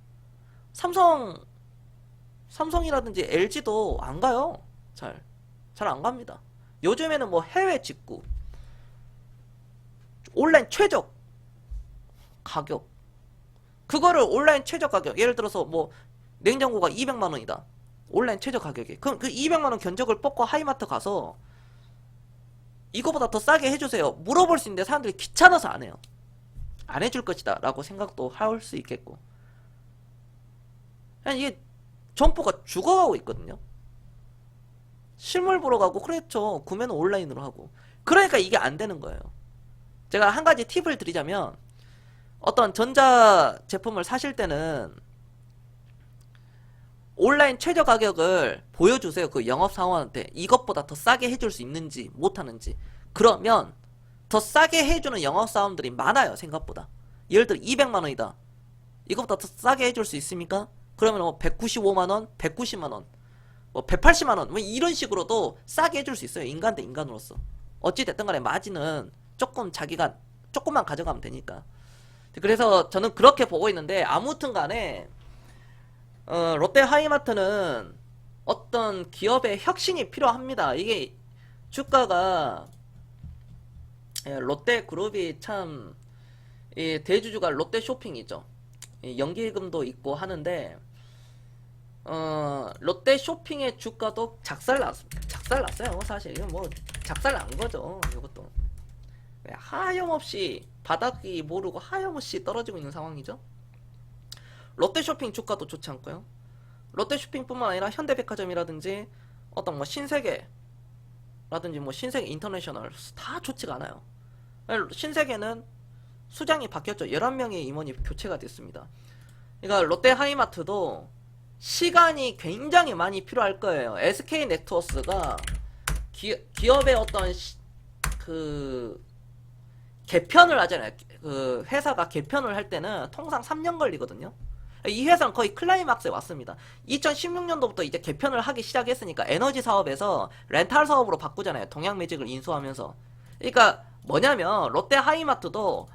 삼성이라든지 LG도 안 가요. 잘 안 갑니다. 요즘에는 뭐 해외 직구 온라인 최적 가격 그거를 온라인 최저 가격 예를 들어서 뭐 냉장고가 200만원이다 온라인 최저 가격이 그럼 그 200만원 견적을 뽑고 하이마트 가서 이거보다 더 싸게 해주세요 물어볼 수 있는데 사람들이 귀찮아서 안 해요. 안 해줄 것이다 라고 생각도 할 수 있겠고 그냥 이게 점포가 죽어가고 있거든요. 실물 보러 가고 그렇죠. 구매는 온라인으로 하고 그러니까 이게 안 되는 거예요. 제가 한 가지 팁을 드리자면 어떤 전자 제품을 사실 때는 온라인 최저 가격을 보여주세요. 그 영업사원한테 이것보다 더 싸게 해줄 수 있는지 못하는지. 그러면 더 싸게 해주는 영업사원들이 많아요. 생각보다. 예를 들어 200만원이다 이것보다 더 싸게 해줄 수 있습니까? 그러면 뭐 195만원 190만원 뭐 180만원 뭐 이런 식으로도 싸게 해줄 수 있어요. 인간 대 인간으로서. 어찌됐든 간에 마진은 조금 자기가 조금만 가져가면 되니까. 그래서 저는 그렇게 보고 있는데 아무튼 간에 롯데 하이마트는 어떤 기업의 혁신이 필요합니다. 이게 주가가 롯데그룹이 참 대주주가 롯데쇼핑이죠. 연기금도 있고 하는데 롯데쇼핑의 주가도 작살났어요. 사실 이건 뭐 작살난 거죠. 이것도 하염없이 바닥이 모르고 하염없이 떨어지고 있는 상황이죠. 롯데쇼핑 주가도 좋지 않고요. 롯데쇼핑뿐만 아니라 현대백화점이라든지 어떤 뭐 신세계라든지 뭐 신세계 인터내셔널 다 좋지가 않아요. 신세계는 수장이 바뀌었죠. 11명의 임원이 교체가 됐습니다. 그러니까 롯데 하이마트도 시간이 굉장히 많이 필요할 거예요. SK네트워크가 기업의 어떤 그 개편을 하잖아요. 그 회사가 개편을 할 때는 통상 3년 걸리거든요. 이 회사는 거의 클라이막스에 왔습니다. 2016년도부터 이제 개편을 하기 시작했으니까 에너지 사업에서 렌탈 사업으로 바꾸잖아요. 동양매직을 인수하면서. 그러니까 뭐냐면 롯데 하이마트도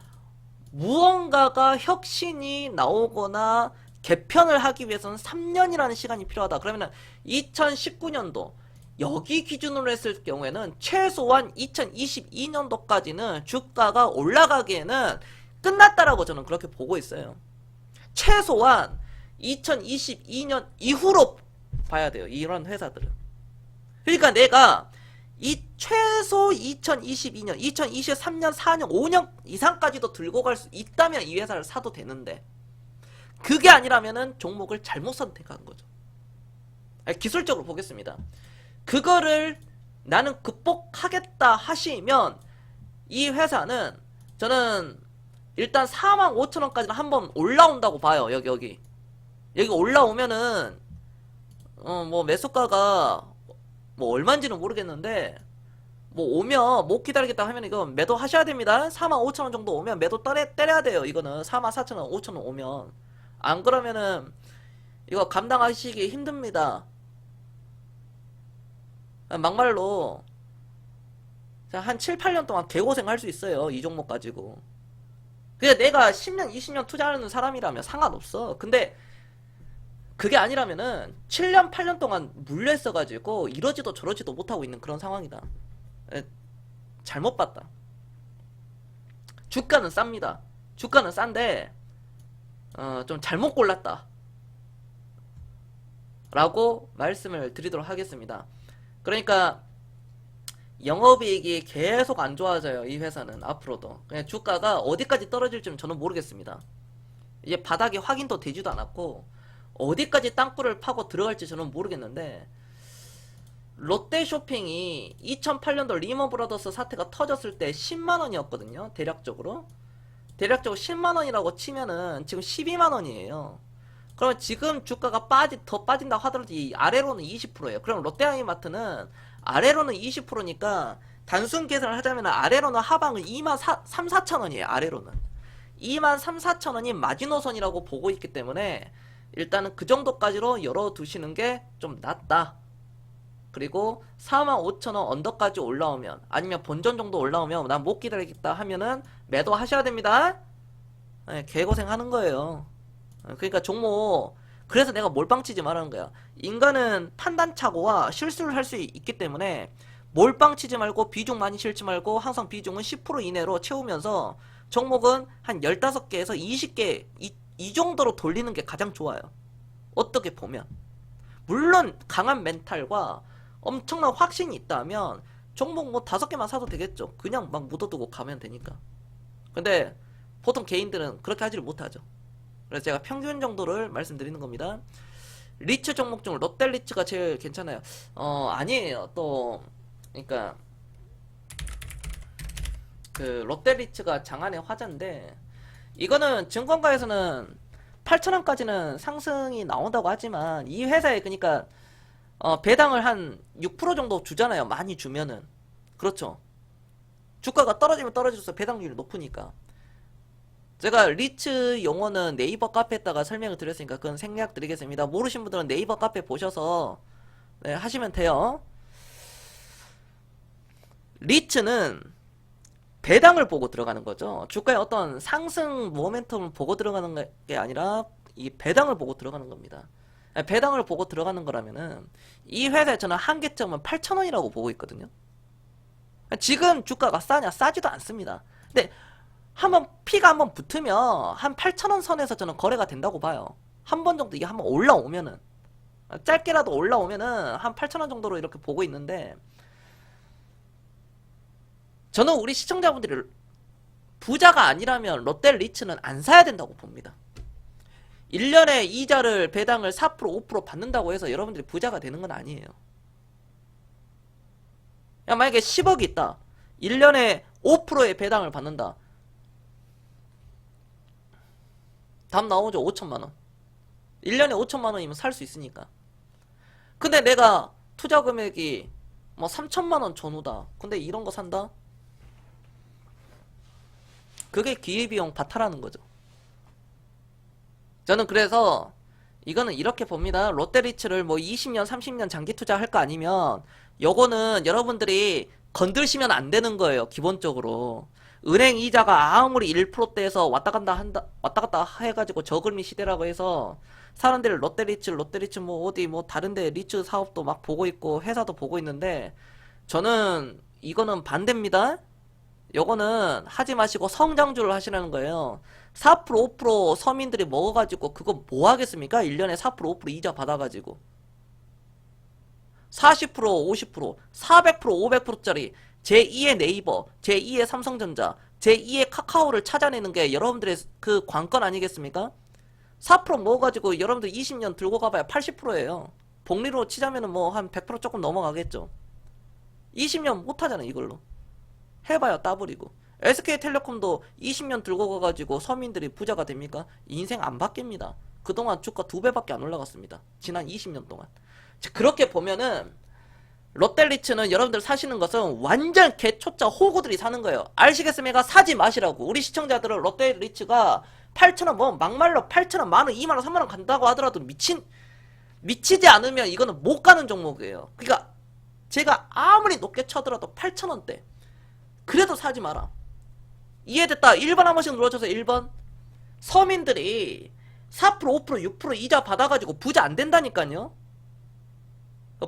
무언가가 혁신이 나오거나 개편을 하기 위해서는 3년이라는 시간이 필요하다. 그러면 2019년도 여기 기준으로 했을 경우에는 최소한 2022년도까지는 주가가 올라가기에는 끝났다라고 저는 그렇게 보고 있어요. 최소한 2022년 이후로 봐야 돼요. 이런 회사들은. 그러니까 내가 이 최소 2022년, 2023년, 4년, 5년 이상까지도 들고 갈 수 있다면 이 회사를 사도 되는데 그게 아니라면은 종목을 잘못 선택한 거죠. 아니, 기술적으로 보겠습니다. 그거를 나는 극복하겠다 하시면 이 회사는 저는 일단 45,000원까지는 한번 올라온다고 봐요. 여기 올라오면은 뭐 매수가가 뭐 얼마인지는 모르겠는데 뭐 오면 못 기다리겠다 하면 이건 매도 하셔야 됩니다. 45,000원 정도 오면 매도 때려야 돼요. 이거는 44,000원, 5,000원 오면 안 그러면은 이거 감당하시기 힘듭니다. 막말로 한 7, 8년 동안 개고생 할 수 있어요. 이 종목 가지고. 그냥 내가 10년, 20년 투자하는 사람이라면 상관없어. 근데 그게 아니라면은 7년, 8년 동안 물려 있어가지고 이러지도 저러지도 못하고 있는 그런 상황이다. 잘못 봤다. 주가는 쌉니다. 주가는 싼데 좀 잘못 골랐다 라고 말씀을 드리도록 하겠습니다. 그러니까 영업이익이 계속 안 좋아져요. 이 회사는 앞으로도. 그냥 주가가 어디까지 떨어질지는 저는 모르겠습니다. 이제 바닥이 확인도 되지도 않았고 어디까지 땅굴을 파고 들어갈지 저는 모르겠는데 롯데쇼핑이 2008년도 리먼브라더스 사태가 터졌을 때 10만원이었거든요. 대략적으로 10만원이라고 치면은 지금 12만원이에요. 그러면 지금 주가가 더 빠진다고 하더라도 이 아래로는 20%예요. 그럼 롯데하이마트는 아래로는 20%니까 단순 계산을 하자면 아래로는 하방은 2만 3, 4천원이에요. 아래로는 2만 3, 4천원이 마지노선이라고 보고 있기 때문에 일단은 그 정도까지로 열어두시는 게 좀 낫다. 그리고 45,000원 언더까지 올라오면 아니면 본전 정도 올라오면 난 못 기다리겠다 하면은 매도 하셔야 됩니다. 네, 개고생 하는 거예요. 그러니까 종목 그래서 내가 몰빵치지 말라는 거야. 인간은 판단착오와 실수를 할 수 있기 때문에 몰빵치지 말고 비중 많이 실지 말고 항상 비중은 10% 이내로 채우면서 종목은 한 15개에서 20개 이 정도로 돌리는 게 가장 좋아요. 어떻게 보면 물론 강한 멘탈과 엄청난 확신이 있다면 종목 뭐 5개만 사도 되겠죠. 그냥 막 묻어두고 가면 되니까. 근데 보통 개인들은 그렇게 하지를 못하죠. 그래서 제가 평균 정도를 말씀드리는 겁니다. 리츠 종목 중 롯데리츠가 제일 괜찮아요. 아니에요. 또 그러니까 그 롯데리츠가 장안의 화제인데 이거는 증권가에서는 8,000원까지는 상승이 나온다고 하지만 이 회사에 그러니까 배당을 한 6% 정도 주잖아요. 많이 주면은. 그렇죠. 주가가 떨어지면 떨어질수록 배당률이 높으니까. 제가 리츠 용어는 네이버 카페에다가 설명을 드렸으니까 그건 생략 드리겠습니다. 모르신 분들은 네이버 카페 보셔서 네, 하시면 돼요. 리츠는 배당을 보고 들어가는 거죠. 주가의 어떤 상승 모멘텀을 보고 들어가는 게 아니라 이 배당을 보고 들어가는 겁니다. 배당을 보고 들어가는 거라면은 이 회사에 저는 한계점은 8,000원이라고 보고 있거든요. 지금 주가가 싸냐? 싸지도 않습니다. 근데 한번 피가 한번 붙으면 한 8,000원 선에서 저는 거래가 된다고 봐요. 한 번 정도 이게 한번 올라오면은 짧게라도 올라오면은 한 8,000원 정도로 이렇게 보고 있는데 저는 우리 시청자분들이 부자가 아니라면 롯데리츠는 안 사야 된다고 봅니다. 1년에 이자를 배당을 4% 5% 받는다고 해서 여러분들이 부자가 되는 건 아니에요. 야, 만약에 10억이 있다. 1년에 5%의 배당을 받는다. 답 나오죠. 5천만원. 1년에 5천만원이면 살 수 있으니까. 근데 내가 투자 금액이 뭐 3천만원 전후다. 근데 이런 거 산다? 그게 기회비용 바타라는 거죠. 저는 그래서 이거는 이렇게 봅니다. 롯데리츠를 뭐 20년 30년 장기 투자할 거 아니면 요거는 여러분들이 건들시면 안 되는 거예요. 기본적으로 은행 이자가 아무리 1%대에서 왔다 갔다 해가지고 저금리 시대라고 해서 사람들이 롯데리츠 뭐 어디 뭐 다른데 리츠 사업도 막 보고 있고 회사도 보고 있는데 저는 이거는 반대입니다. 요거는 하지 마시고 성장주를 하시라는 거예요. 4% 5% 서민들이 먹어가지고 그거 뭐 하겠습니까? 1년에 4% 5% 이자 받아가지고 40%, 50%, 400%, 500%짜리 제2의 네이버, 제2의 삼성전자, 제2의 카카오를 찾아내는 게 여러분들의 그 관건 아니겠습니까? 4% 모아가지고 여러분들 20년 들고 가봐야 80%예요. 복리로 치자면은 뭐 한 100% 조금 넘어가겠죠. 20년 못하잖아 이걸로. 해봐야 따블이고. SK텔레콤도 20년 들고 가가지고 서민들이 부자가 됩니까? 인생 안 바뀝니다. 그동안 주가 2배밖에 안 올라갔습니다. 지난 20년 동안. 그렇게 보면은 롯데리츠는 여러분들 사시는 것은 완전 개초짜 호구들이 사는 거예요. 아시겠습니까? 사지 마시라고. 우리 시청자들은 롯데리츠가 8,000원 뭐 막말로 8,000원, 만원, 2만원, 3만원 간다고 하더라도 미치지 않으면 이거는 못 가는 종목이에요. 그러니까 제가 아무리 높게 쳐더라도 8,000원대 그래도 사지 마라. 이해됐다. 1번 한 번씩 눌러줘서 1번. 서민들이 4%, 5%, 6% 이자 받아가지고 부자 안 된다니까요.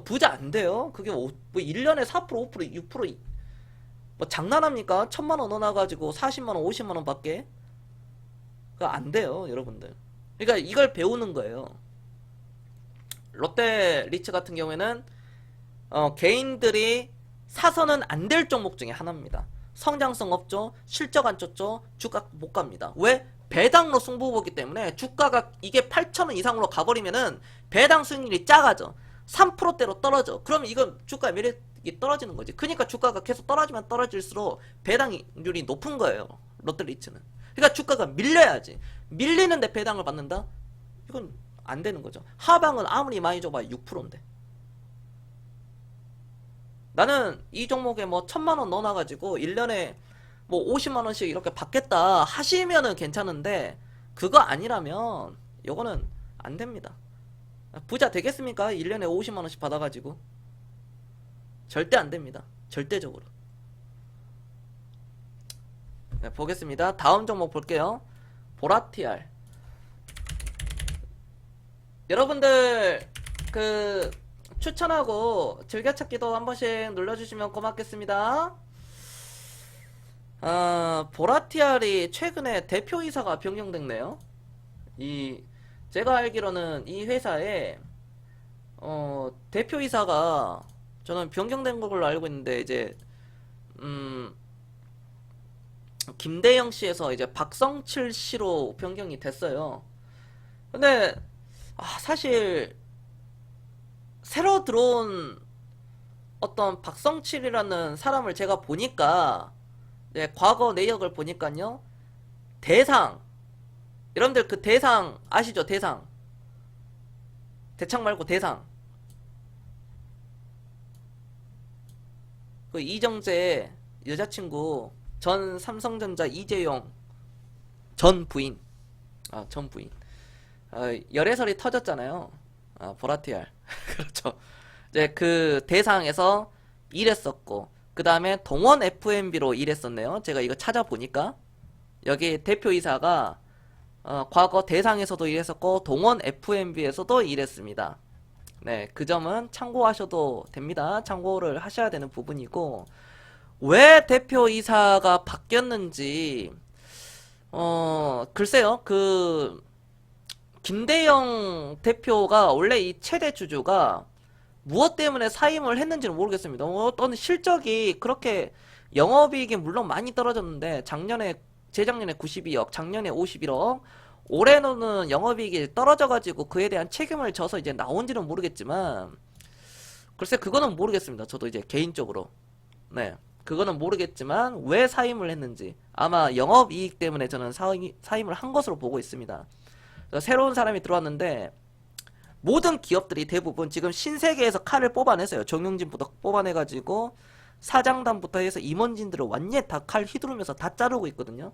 부자 안 돼요. 그게 뭐 1년에 4%, 5%, 6% 뭐 장난합니까? 1,000만원 넣어놔가지고 40만원, 50만원 밖에? 그거 안 돼요, 여러분들. 그러니까 이걸 배우는 거예요. 롯데리츠 같은 경우에는 개인들이 사서는 안 될 종목 중에 하나입니다. 성장성 없죠, 실적 안 좋죠, 주가 못 갑니다. 왜? 배당로 승부 보기 때문에 주가가 이게 8,000원 이상으로 가버리면은 배당 수익률이 작아져. 3%대로 떨어져. 그러면 이건 주가 매력이 떨어지는 거지. 그러니까 주가가 계속 떨어지면 떨어질수록 배당률이 높은 거예요. 롯데리츠는. 그러니까 주가가 밀려야지. 밀리는데 배당을 받는다? 이건 안 되는 거죠. 하방은 아무리 많이 줘봐야 6%인데. 나는 이 종목에 뭐 1,000만원 넣어놔가지고 1년에 뭐 50만원씩 이렇게 받겠다 하시면은 괜찮은데 그거 아니라면 요거는 안 됩니다. 부자 되겠습니까? 1년에 50만원씩 받아가지고. 절대 안 됩니다. 절대적으로. 네, 보겠습니다. 다음 종목 볼게요. 보라티알. 여러분들 그 추천하고 즐겨찾기도 한 번씩 눌러주시면 고맙겠습니다. 보라티알이 최근에 대표이사가 변경됐네요. 제가 알기로는 이 회사에 대표이사가 저는 변경된 걸로 알고 있는데 이제 김대영 씨에서 이제 박성칠 씨로 변경이 됐어요. 근데 사실 새로 들어온 어떤 박성칠이라는 사람을 제가 보니까 과거 내역을 보니까요. 대상 여러분들 그 대상 아시죠? 대상 대창 말고 대상 그 이정재 여자친구 전 삼성전자 이재용 전 부인 전 부인 열애설이 터졌잖아요. 보라티알 그렇죠. 이제 그 대상에서 일했었고 그 다음에 동원 FMB로 일했었네요. 제가 이거 찾아보니까 여기 대표이사가 과거 대상에서도 일했었고 동원 FMB에서도 일했습니다. 네, 그 점은 참고하셔도 됩니다. 참고를 하셔야 되는 부분이고 왜 대표이사가 바뀌었는지 글쎄요. 그 김대영 대표가 원래 이 최대 주주가 무엇 때문에 사임을 했는지는 모르겠습니다. 어떤 실적이 그렇게 영업이익이 물론 많이 떨어졌는데 재작년에 92억, 작년에 51억, 올해는 영업이익이 떨어져가지고 그에 대한 책임을 져서 이제 나온지는 모르겠지만 글쎄 그거는 모르겠습니다. 저도 이제 개인적으로 네 그거는 모르겠지만 왜 사임을 했는지 아마 영업이익 때문에 저는 사임을 한 것으로 보고 있습니다. 새로운 사람이 들어왔는데 모든 기업들이 대부분 지금 신세계에서 칼을 뽑아냈어요. 정용진부터 뽑아내가지고 사장단부터 해서 임원진들을 완전히 다 칼 휘두르면서 다 자르고 있거든요.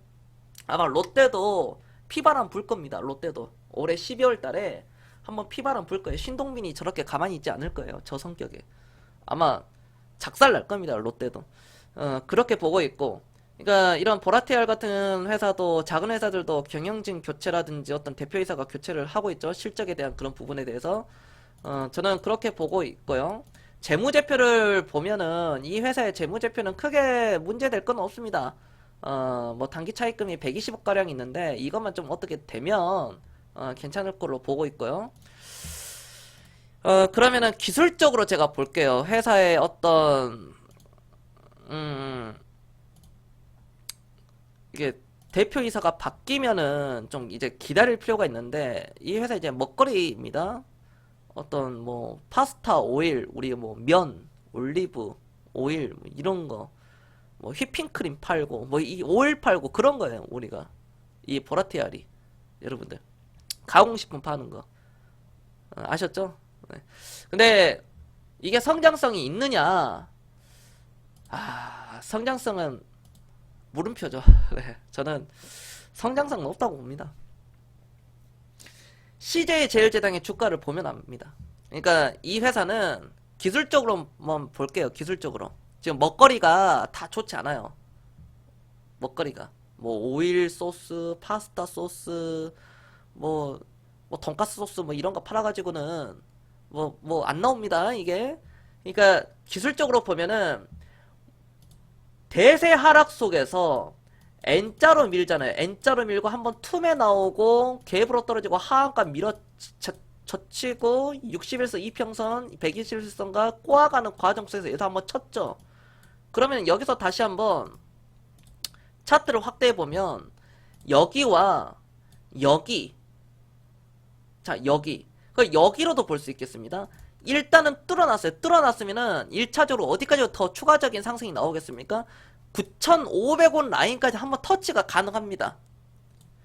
아마 롯데도 피바람 불 겁니다. 롯데도 올해 12월 달에 한번 피바람 불 거예요. 신동빈이 저렇게 가만히 있지 않을 거예요. 저 성격에 아마 작살 날 겁니다. 롯데도 그렇게 보고 있고 그러니까 이런 보라티알 같은 회사도 작은 회사들도 경영진 교체라든지 어떤 대표이사가 교체를 하고 있죠. 실적에 대한 그런 부분에 대해서 저는 그렇게 보고 있고요. 재무제표를 보면은 이 회사의 재무제표는 크게 문제될 건 없습니다. 뭐 단기 차입금이 120억 가량 있는데 이것만 좀 어떻게 되면 괜찮을 걸로 보고 있고요. 그러면은 기술적으로 제가 볼게요. 회사의 어떤, 음, 이게 대표이사가 바뀌면은 좀 이제 기다릴 필요가 있는데, 이 회사 이제 먹거리입니다. 어떤 뭐, 파스타, 오일, 우리 뭐, 면, 올리브, 오일, 뭐 이런 거, 뭐, 휘핑크림 팔고, 뭐, 이 오일 팔고, 그런 거예요, 우리가. 이 보라티아리. 여러분들. 가공식품 파는 거. 아셨죠? 네. 근데, 이게 성장성이 있느냐? 성장성은 물음표죠. 네, 저는 성장성은 없다고 봅니다. CJ제일제당의 주가를 보면 압니다. 그러니까 이 회사는 기술적으로만 볼게요. 기술적으로. 지금 먹거리가 다 좋지 않아요. 먹거리가. 뭐 오일 소스, 파스타 소스, 뭐, 뭐 돈가스 소스 뭐 이런 거 팔아가지고는 뭐 안 나옵니다. 이게. 그러니까 기술적으로 보면은 대세 하락 속에서 N자로 밀잖아요. N자로 밀고 한번 툼에 나오고 갭으로 떨어지고 하한가 젖히고 60일선 이평선 120일선과 꼬아가는 과정 속에서 여기서 한번 쳤죠. 그러면 여기서 다시 한번 차트를 확대해 보면 여기와 여기, 자 여기, 그 여기로도 볼 수 있겠습니다. 일단은 뚫어놨어요. 뚫어놨으면은 1차적으로 어디까지 더 추가적인 상승이 나오겠습니까? 9,500원 라인까지 한번 터치가 가능합니다.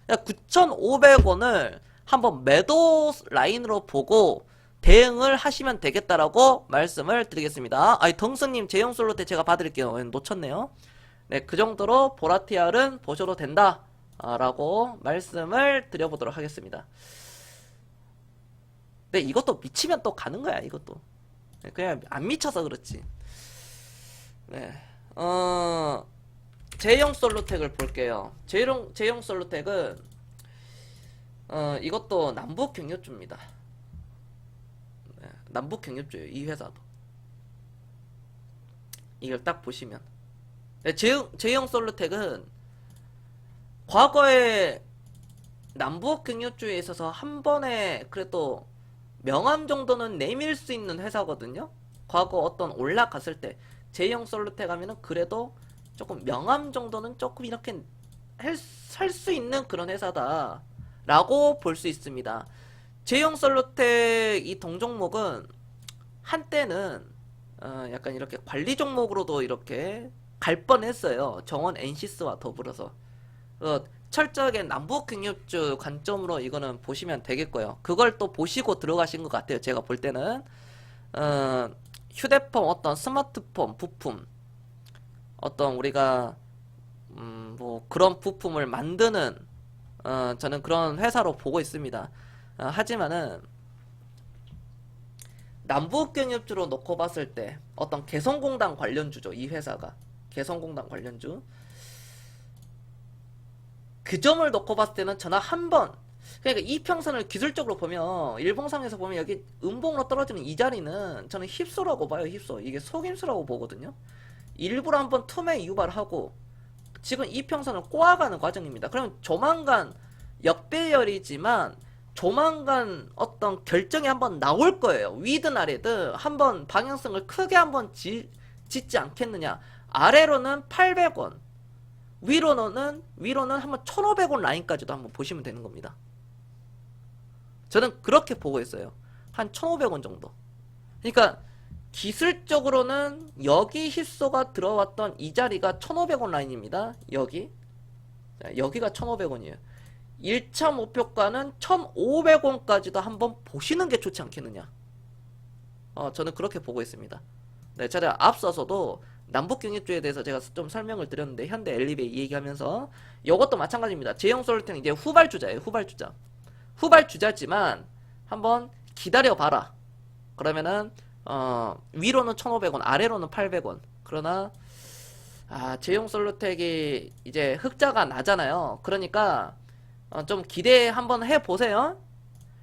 9,500원을 한번 매도 라인으로 보고 대응을 하시면 되겠다라고 말씀을 드리겠습니다. 아니, 덩스님 제형 솔로 때 제가 봐드릴게요. 놓쳤네요. 네, 그 정도로 보라티알은 보셔도 된다. 라고 말씀을 드려보도록 하겠습니다. 네, 이것도 미치면 또 가는 거야, 이것도. 네, 그냥 안 미쳐서 그렇지. 네, 제형 솔로텍을 볼게요. 제형 솔로텍은, 이것도 남북 경협주입니다. 네, 남북 경협주예요, 이 회사도. 이걸 딱 보시면. 네, 제형 솔로텍은 과거에 남북 경협주에 있어서 한 번에 그래도 명암 정도는 내밀 수 있는 회사거든요. 과거 어떤 올라갔을 때 제형 솔루텍 하면은 그래도 조금 명암 정도는 조금 이렇게 살 수 있는 그런 회사다 라고 볼 수 있습니다. 제형 솔루텍 이 동종목은 한때는 약간 이렇게 관리 종목으로도 이렇게 갈 뻔했어요. 정원 엔시스와 더불어서. 철저하게 남북 경협주 관점으로 이거는 보시면 되겠고요. 그걸 또 보시고 들어가신 것 같아요. 제가 볼 때는 휴대폰, 어떤 스마트폰 부품, 어떤 우리가 뭐 그런 부품을 만드는 저는 그런 회사로 보고 있습니다. 하지만은 남북 경협주로 놓고 봤을 때 어떤 개성공단 관련주죠. 이 회사가 개성공단 관련주. 그 점을 놓고 봤을 때는 저는 한번, 그러니까 이평선을 기술적으로 보면 일봉상에서 보면 여기 음봉으로 떨어지는 이 자리는 저는 힙소라고 봐요. 힙소. 이게 속임수라고 보거든요. 일부러 한번 틈에 유발하고 지금 이평선을 꼬아가는 과정입니다. 그러면 조만간 역배열이지만 조만간 어떤 결정이 한번 나올 거예요. 위든 아래든 한번 방향성을 크게 한번 짓지 않겠느냐. 아래로는 800원, 위로는 한번 1,500원 라인까지도 한번 보시면 되는 겁니다. 저는 그렇게 보고 있어요. 한 1,500원 정도. 그러니까 기술적으로는 여기 힙소가 들어왔던 이 자리가 1,500원 라인입니다. 여기. 자, 여기가 1,500원이에요. 1차 목표가는 1,500원까지도 한번 보시는 게 좋지 않겠느냐. 저는 그렇게 보고 있습니다. 네, 제가 앞서서도 남북경협주에 대해서 제가 좀 설명을 드렸는데 현대 엘리베이 얘기하면서 이것도 마찬가지입니다. 제형 솔루텍은 이제 후발주자예요. 후발주자지만 한번 기다려봐라. 그러면은 위로는 1,500원, 아래로는 800원. 그러나 제형 솔루텍이 이제 흑자가 나잖아요. 그러니까 좀 기대 한번 해보세요.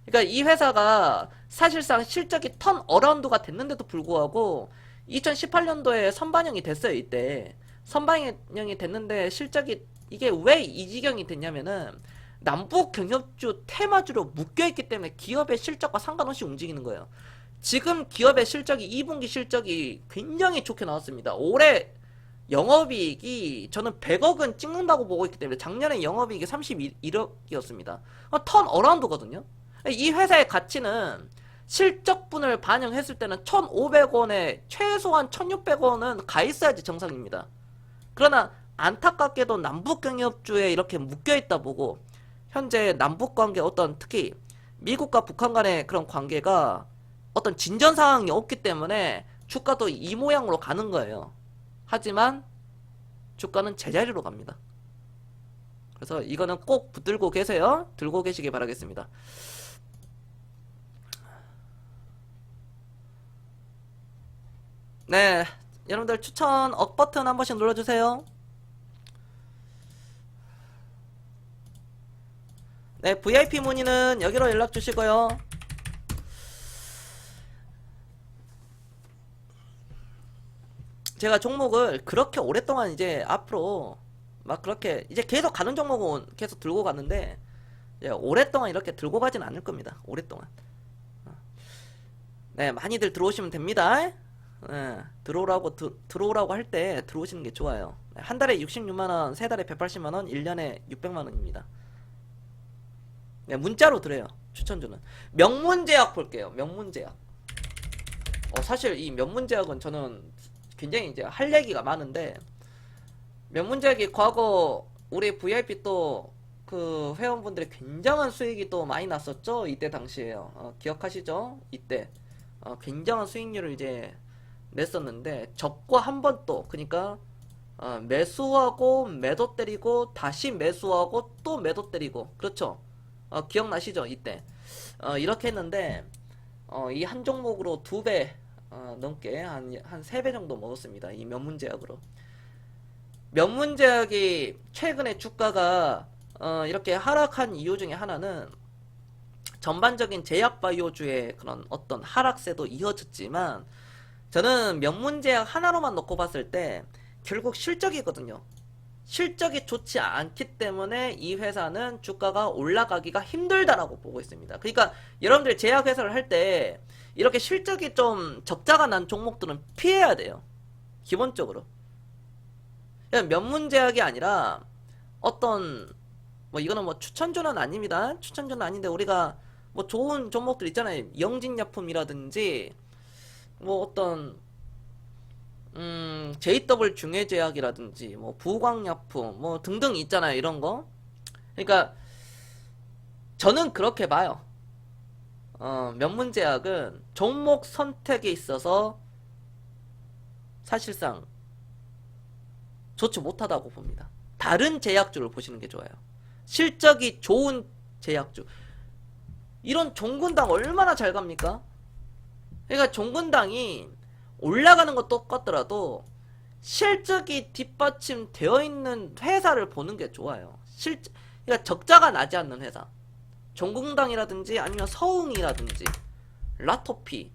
그러니까 이 회사가 사실상 실적이 턴 어라운드가 됐는데도 불구하고 2018년도에 선반영이 됐어요. 이때 선반영이 됐는데 실적이 이게 왜 이 지경이 됐냐면은 남북 경협주 테마주로 묶여있기 때문에 기업의 실적과 상관없이 움직이는 거예요. 지금 기업의 실적이 2분기 실적이 굉장히 좋게 나왔습니다. 올해 영업이익이 저는 100억은 찍는다고 보고 있기 때문에 작년에 영업이익이 31억이었습니다. 턴 어라운드거든요. 이 회사의 가치는 실적분을 반영했을 때는 1,500원에 최소한 1,600원은 가 있어야지 정상입니다. 그러나 안타깝게도 남북경협주에 이렇게 묶여있다 보고 현재 남북관계 어떤 특히 미국과 북한 간의 그런 관계가 어떤 진전 상황이 없기 때문에 주가도 이 모양으로 가는 거예요. 하지만 주가는 제자리로 갑니다. 그래서 이거는 꼭 붙들고 계세요. 들고 계시기 바라겠습니다. 네, 여러분들 추천 억 버튼 한 번씩 눌러주세요. 네, VIP 문의는 여기로 연락 주시고요. 제가 종목을 그렇게 오랫동안 이제 앞으로 막 그렇게 이제 계속 가는 종목은 계속 들고 갔는데 오랫동안 이렇게 들고 가진 않을 겁니다. 오랫동안. 네, 많이들 들어오시면 됩니다. 네, 들어오라고 할 때 들어오시는 게 좋아요. 네, 한 달에 66만원, 세 달에 180만원, 1년에 600만원입니다. 네, 문자로 드려요. 추천주는. 명문제약 볼게요. 명문제약. 사실 이 명문제약은 저는 굉장히 이제 할 얘기가 많은데, 명문제약이 과거 우리 VIP 또 그 회원분들의 굉장한 수익이 또 많이 났었죠. 이때 당시에요. 기억하시죠? 이때 굉장한 수익률을 이제 냈었는데 적과 한 번 또 그러니까 매수하고 매도 때리고 다시 매수하고 또 매도 때리고 그렇죠. 기억나시죠? 이때 이렇게 했는데 이 한 종목으로 2배 넘게 한 3배 정도 먹었습니다. 이 명문제약으로. 명문제약이 최근에 주가가 이렇게 하락한 이유 중에 하나는 전반적인 제약바이오주의 그런 어떤 하락세도 이어졌지만 저는 명문제약 하나로만 놓고 봤을 때 결국 실적이거든요. 실적이 좋지 않기 때문에 이 회사는 주가가 올라가기가 힘들다라고 보고 있습니다. 그러니까 여러분들 제약회사를 할 때 이렇게 실적이 좀 적자가 난 종목들은 피해야 돼요. 기본적으로. 명문제약이 아니라 어떤 뭐 이거는 뭐 추천주는 아닙니다. 추천주는 아닌데 우리가 뭐 좋은 종목들 있잖아요. 영진약품이라든지 뭐 어떤 JW 중해제약이라든지 뭐 부광약품 뭐 등등 있잖아요. 이런 거. 그러니까 저는 그렇게 봐요. 명문제약은 종목 선택에 있어서 사실상 좋지 못하다고 봅니다. 다른 제약주를 보시는 게 좋아요. 실적이 좋은 제약주. 이런 종근당 얼마나 잘 갑니까? 그러니까 종근당이 올라가는 것 똑같더라도 실적이 뒷받침되어 있는 회사를 보는 게 좋아요. 그러니까 적자가 나지 않는 회사. 종근당이라든지 아니면 서웅이라든지 라토피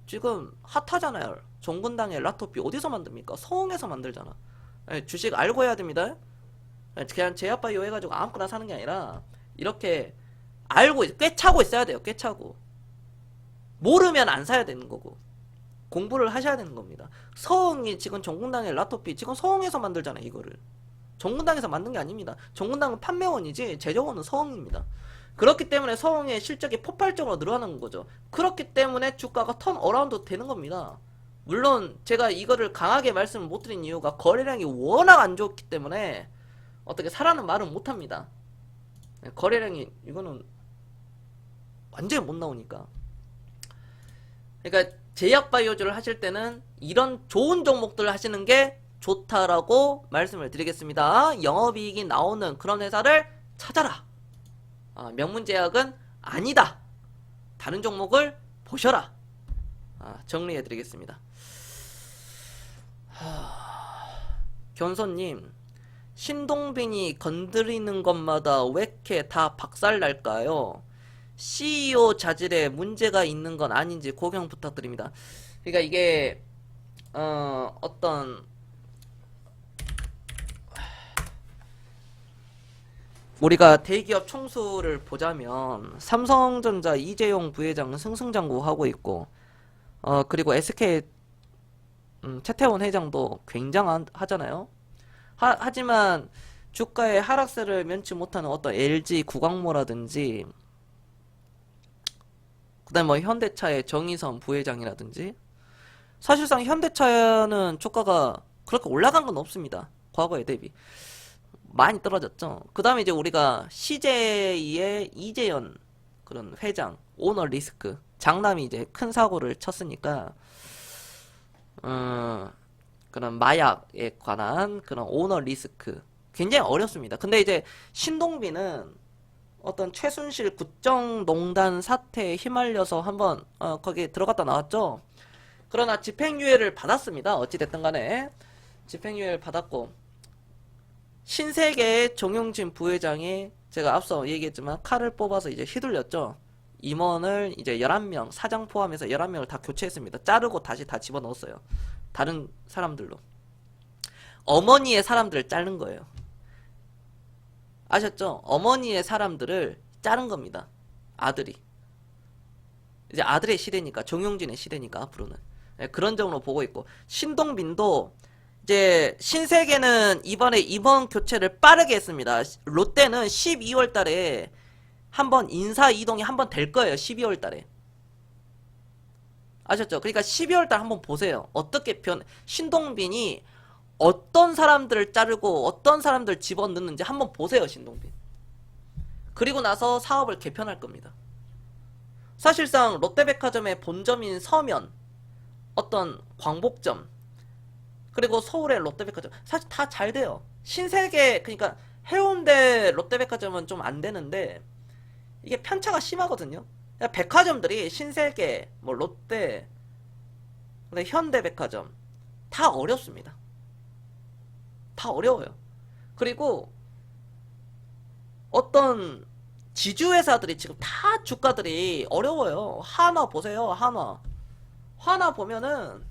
지금 핫하잖아요. 종근당의 라토피 어디서 만듭니까? 서웅에서 만들잖아. 주식 알고 해야 됩니다. 그냥 제약바이오 해가지고 아무거나 사는 게 아니라 이렇게 알고 꿰차고 있어야 돼요. 꿰차고 모르면 안 사야 되는 거고 공부를 하셔야 되는 겁니다. 서흥이 지금 종근당의 라토피 지금 서흥에서 만들잖아요. 이거를 종근당에서 만든 게 아닙니다. 종근당은 판매원이지 제조원은 서흥입니다. 그렇기 때문에 서흥의 실적이 폭발적으로 늘어나는 거죠. 그렇기 때문에 주가가 턴 어라운드 되는 겁니다. 물론 제가 이거를 강하게 말씀을 못 드린 이유가 거래량이 워낙 안 좋기 때문에 어떻게 사라는 말은 못 합니다. 거래량이 이거는 완전히 못 나오니까. 그러니까 제약바이오주를 하실 때는 이런 좋은 종목들을 하시는 게 좋다라고 말씀을 드리겠습니다. 영업이익이 나오는 그런 회사를 찾아라. 명문제약은 아니다. 다른 종목을 보셔라. 정리해 드리겠습니다. 견선님, 신동빈이 건드리는 것마다 왜 이렇게 다 박살날까요? CEO 자질에 문제가 있는 건 아닌지 고경 부탁드립니다. 그러니까 이게 어떤 우리가 대기업 총수를 보자면 삼성전자 이재용 부회장은 승승장구하고 있고 그리고 SK 최태원 회장도 굉장하잖아요. 하지만 주가의 하락세를 면치 못하는 어떤 LG 구광모라든지 그다음 뭐 현대차의 정의선 부회장이라든지 사실상 현대차는 주가가 그렇게 올라간 건 없습니다. 과거에 대비 많이 떨어졌죠. 그 다음에 이제 우리가 CJ의 이재현 그런 회장 오너 리스크 장남이 이제 큰 사고를 쳤으니까 그런 마약에 관한 그런 오너 리스크 굉장히 어렵습니다. 근데 이제 신동빈은 어떤 최순실 국정농단 사태에 휘말려서 한번 거기에 들어갔다 나왔죠. 그러나 집행유예를 받았습니다. 어찌됐든 간에 집행유예를 받았고 신세계의 정용진 부회장이 제가 앞서 얘기했지만 칼을 뽑아서 이제 휘둘렸죠. 임원을 이제 11명 사장 포함해서 11명을 다 교체했습니다. 자르고 다시 다 집어넣었어요. 다른 사람들로 어머니의 사람들을 자른 거예요. 아셨죠? 어머니의 사람들을 자른 겁니다. 아들이 이제 아들의 시대니까 정용진의 시대니까 앞으로는 그런 점으로 보고 있고 신동빈도 이제 신세계는 이번에 임원 교체를 빠르게 했습니다. 롯데는 12월 달에 한번 인사 이동이 한번 될 거예요. 12월 달에. 아셨죠? 그러니까 12월 달 한번 보세요. 어떻게 신동빈이 어떤 사람들을 자르고 어떤 사람들 집어넣는지 한번 보세요. 신동빈. 그리고 나서 사업을 개편할 겁니다. 사실상 롯데백화점의 본점인 서면 어떤 광복점 그리고 서울의 롯데백화점 사실 다 잘 돼요. 신세계 그러니까 해운대 롯데백화점은 좀 안 되는데 이게 편차가 심하거든요. 백화점들이 신세계 뭐 롯데 근데 현대백화점 다 어렵습니다. 다 어려워요. 그리고 어떤 지주회사들이 지금 다 주가들이 어려워요. 한화 보세요. 한화 보면은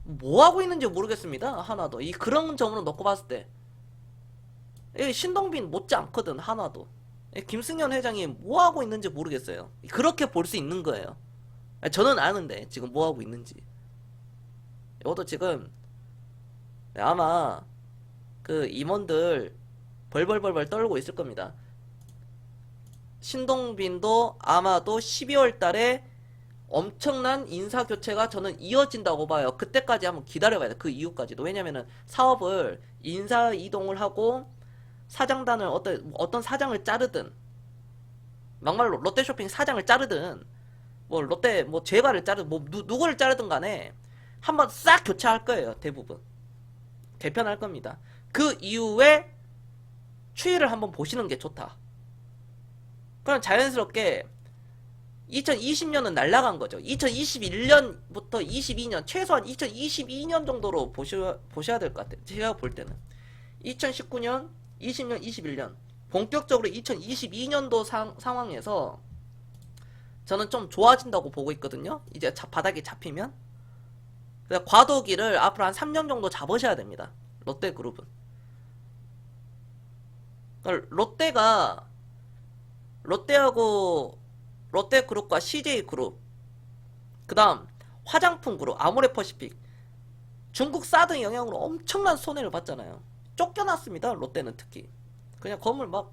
뭐 하고 있는지 모르겠습니다. 한화도 그런 점으로 놓고 봤을 때 신동빈 못지 않거든. 한화도 김승현 회장이 뭐 하고 있는지 모르겠어요. 그렇게 볼 수 있는 거예요. 저는 아는데 지금 뭐 하고 있는지. 이것도 지금 아마 그 임원들 벌벌벌벌 떨고 있을 겁니다. 신동빈도 아마도 12월 달에 엄청난 인사 교체가 저는 이어진다고 봐요. 그때까지 한번 기다려봐야 돼. 그 이후까지도. 왜냐면은 사업을 인사 이동을 하고 사장단을 어떤 사장을 자르든 막말로 롯데쇼핑 사장을 자르든 뭐 롯데 뭐 제발을 자르든 뭐 누구를 자르든 간에 한번 싹 교체할 거예요. 대부분. 개편할 겁니다. 그 이후에 추이를 한번 보시는 게 좋다. 그럼 자연스럽게 2020년은 날라간 거죠. 2021년부터 22년, 최소한 2022년 정도로 보셔야 될 것 같아요. 제가 볼 때는. 2019년, 20년, 21년. 본격적으로 2022년도 상황에서 저는 좀 좋아진다고 보고 있거든요. 이제 바닥이 잡히면. 과도기를 앞으로 한 3년 정도 잡으셔야 됩니다. 롯데그룹은. 그러니까 롯데하고 롯데그룹과 CJ그룹 그 다음 화장품그룹 아모레퍼시픽 중국 사드 영향으로 엄청난 손해를 봤잖아요. 쫓겨났습니다. 롯데는 특히 그냥 건물 막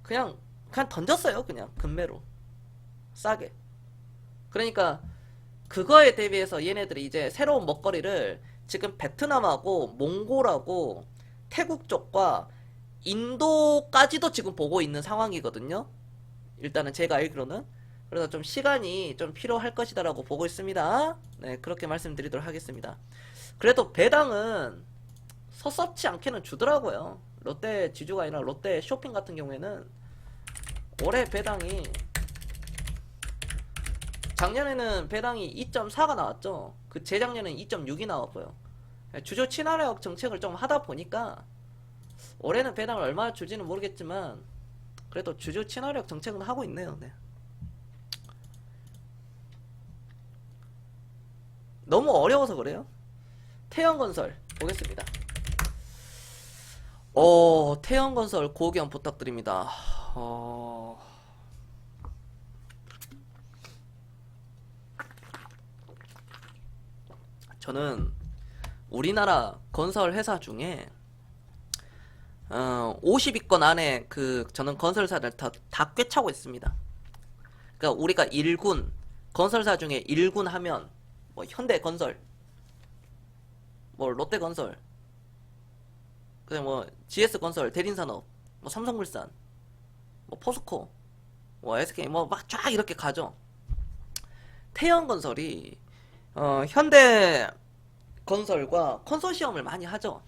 그냥 던졌어요. 그냥 금매로 싸게. 그러니까 그거에 대비해서 얘네들이 이제 새로운 먹거리를 지금 베트남하고 몽골하고 태국 쪽과 인도까지도 지금 보고 있는 상황이거든요. 일단은 제가 알기로는. 그래서 좀 시간이 좀 필요할 것이다라고 보고 있습니다. 네, 그렇게 말씀드리도록 하겠습니다. 그래도 배당은 서섭지 않게는 주더라고요. 롯데 지주가 아니라 롯데 쇼핑 같은 경우에는 올해 배당이 작년에는 배당이 2.4가 나왔죠. 그 재작년에는 2.6이 나왔고요. 주주 친화력 정책을 좀 하다 보니까 올해는 배당을 얼마나 줄지는 모르겠지만 그래도 주주 친화력 정책은 하고 있네요. 네. 너무 어려워서 그래요. 태형건설 보겠습니다. 태영건설 고견 부탁드립니다. 어, 저는 우리나라 건설 회사 중에 50위권 안에 저는 건설사를 다 꿰차고 있습니다. 그러니까 우리가 1군 건설사 중에 1군 하면 뭐 현대건설, 뭐 롯데건설, 그다음 뭐 GS건설, 대림산업, 뭐 삼성물산, 뭐 포스코, 뭐 SK 뭐 막 쫙 이렇게 가죠. 태영건설이 현대건설과 컨소시엄을 많이 하죠.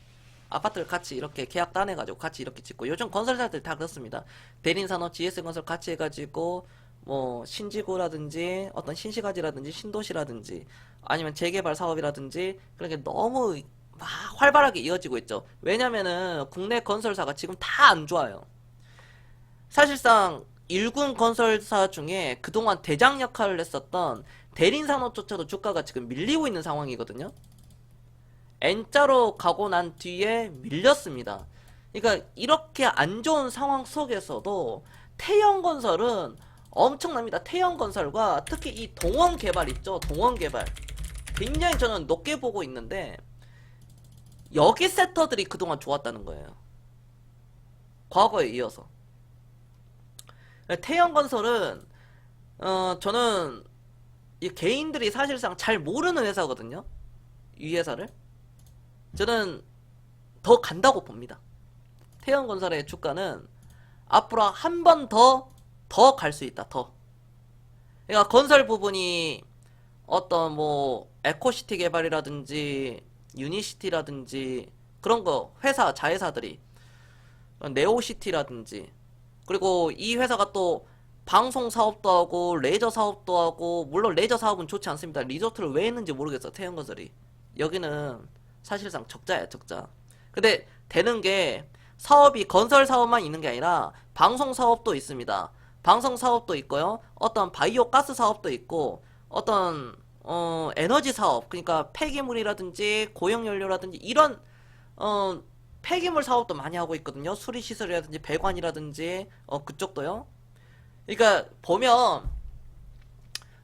아파트를 같이 이렇게 계약 따내가지고 같이 이렇게 짓고, 요즘 건설사들 다 그렇습니다. 대림산업, GS건설 같이 해가지고 뭐 신지구라든지 어떤 신시가지라든지 신도시라든지 아니면 재개발 사업이라든지 그런 게 너무 막 활발하게 이어지고 있죠. 왜냐면은 국내 건설사가 지금 다 안 좋아요. 사실상 일군 건설사 중에 그동안 대장 역할을 했었던 대림산업조차도 주가가 지금 밀리고 있는 상황이거든요. N자로 가고 난 뒤에 밀렸습니다. 그러니까 이렇게 안 좋은 상황 속에서도 태영건설은 엄청납니다. 태영건설과 특히 이 동원개발 있죠. 동원개발. 굉장히 저는 높게 보고 있는데 여기 섹터들이 그동안 좋았다는 거예요. 과거에 이어서. 태영건설은 저는 이 개인들이 사실상 잘 모르는 회사거든요. 이 회사를. 저는 더 간다고 봅니다. 태영건설의 주가는 앞으로 한 번 더 갈 수 있다. 더. 그러니까 건설 부분이 어떤 뭐 에코시티 개발이라든지 유니시티라든지 그런 거 회사 자회사들이 네오시티라든지, 그리고 이 회사가 또 방송 사업도 하고 레저 사업도 하고, 물론 레저 사업은 좋지 않습니다. 리조트를 왜 했는지 모르겠어. 태영건설이 여기는 사실상 적자야, 적자. 근데 되는 게 사업이 건설 사업만 있는 게 아니라 방송 사업도 있습니다. 방송 사업도 있고요. 어떤 바이오 가스 사업도 있고, 어떤 에너지 사업, 그러니까 폐기물이라든지 고용연료라든지 이런 폐기물 사업도 많이 하고 있거든요. 수리시설이라든지 배관이라든지 그쪽도요. 그러니까 보면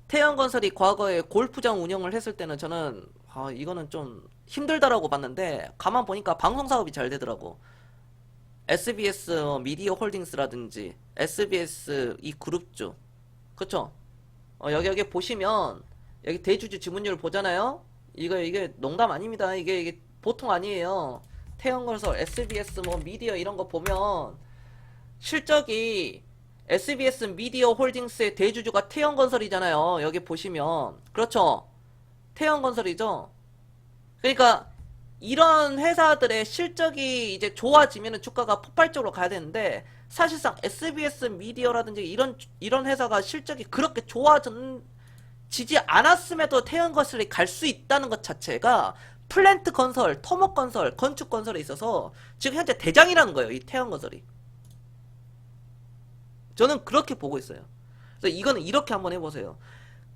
태영건설이 과거에 골프장 운영을 했을 때는 저는 이거는 좀 힘들다라고 봤는데, 가만 보니까 방송 사업이 잘 되더라고. SBS 미디어 홀딩스라든지 SBS 이 그룹주, 그쵸? 여기 보시면 여기 대주주 지분율 보잖아요. 이게 농담 아닙니다. 이게 보통 아니에요. 태영건설, SBS 뭐 미디어 이런 거 보면 실적이 SBS 미디어 홀딩스의 대주주가 태영건설이잖아요. 여기 보시면 그렇죠. 태영건설이죠. 그러니까 이런 회사들의 실적이 이제 좋아지면은 주가가 폭발적으로 가야 되는데, 사실상 SBS 미디어라든지 이런 회사가 실적이 그렇게 좋아지지 않았음에도 태영건설이 갈 수 있다는 것 자체가 플랜트 건설, 토목 건설, 건축 건설에 있어서 지금 현재 대장이라는 거예요. 이 태영건설이. 저는 그렇게 보고 있어요. 그래서 이거는 이렇게 한번 해보세요.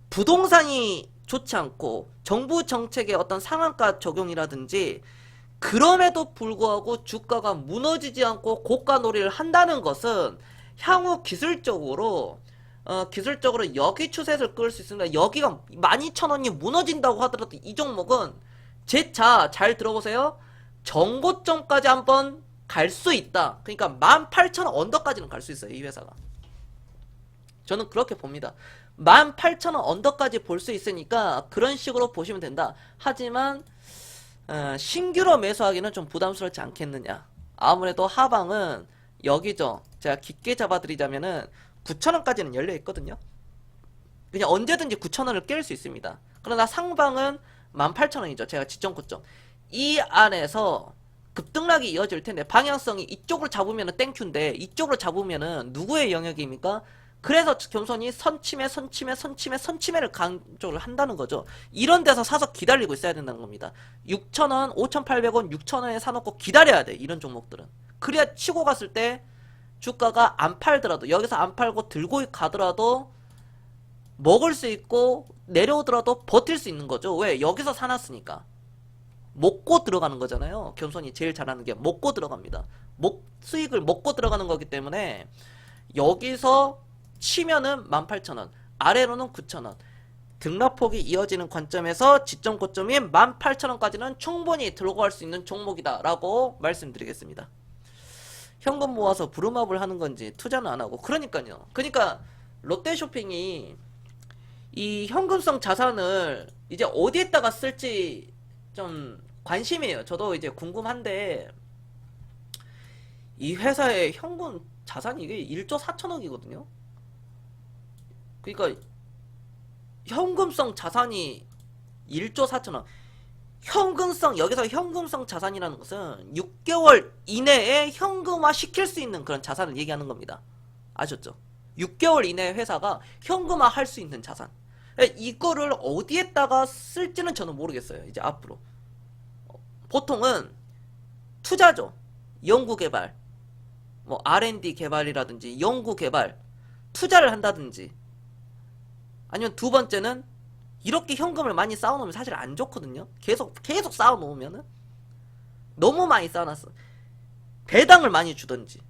부동산이 좋지 않고 정부 정책의 어떤 상한가 적용이라든지 그럼에도 불구하고 주가가 무너지지 않고 고가 놀이를 한다는 것은 향후 기술적으로 여기 추세를 끌 수 있습니다. 여기가 12,000원이 무너진다고 하더라도 이 종목은 재차 잘 들어보세요. 정고점까지 한번 갈 수 있다. 그러니까 18,000원 언더까지는 갈 수 있어요. 이 회사가. 저는 그렇게 봅니다. 18,000원 언더까지 볼 수 있으니까 그런 식으로 보시면 된다. 하지만 신규로 매수하기는 좀 부담스럽지 않겠느냐. 아무래도 하방은 여기죠. 제가 깊게 잡아드리자면은 9,000원까지는 열려 있거든요. 그냥 언제든지 9,000원을 깰 수 있습니다. 그러나 상방은 18,000원이죠. 제가 지점 고점. 이 안에서 급등락이 이어질 텐데, 방향성이 이쪽으로 잡으면은 땡큐인데 이쪽으로 잡으면은 누구의 영역입니까? 그래서 겸손히 선침매를 강조를 한다는 거죠. 이런 데서 사서 기다리고 있어야 된다는 겁니다. 6,000원, 5,800원, 6,000원에 사놓고 기다려야 돼. 이런 종목들은. 그래야 치고 갔을 때 주가가 안 팔더라도, 여기서 안 팔고 들고 가더라도 먹을 수 있고 내려오더라도 버틸 수 있는 거죠. 왜? 여기서 사놨으니까. 먹고 들어가는 거잖아요. 겸손이 제일 잘하는 게 먹고 들어갑니다. 수익을 먹고 들어가는 거기 때문에 여기서 치면은 18,000원, 아래로는 9,000원. 등락폭이 이어지는 관점에서 지점 고점인 18,000원까지는 충분히 들어갈 수 있는 종목이다 라고 말씀드리겠습니다. 현금 모아서 부루마블 하는 건지 투자는 안 하고. 그러니까요. 그러니까 롯데쇼핑이 이 현금성 자산을 이제 어디에다가 쓸지 좀 관심이에요. 저도 이제 궁금한데 이 회사의 현금 자산이 이게 1조 4천억이거든요. 그러니까 현금성 자산이 1조 4천억. 여기서 현금성 자산이라는 것은 6개월 이내에 현금화 시킬 수 있는 그런 자산을 얘기하는 겁니다. 아셨죠? 6개월 이내에 회사가 현금화 할 수 있는 자산. 이거를 어디에다가 쓸지는 저는 모르겠어요. 이제 앞으로. 보통은 투자죠. 연구개발, 뭐 R&D 개발이라든지 연구개발, 투자를 한다든지, 아니면 두 번째는 이렇게 현금을 많이 쌓아놓으면 사실 안 좋거든요. 계속 쌓아놓으면은 너무 많이 쌓아놨어. 배당을 많이 주던지.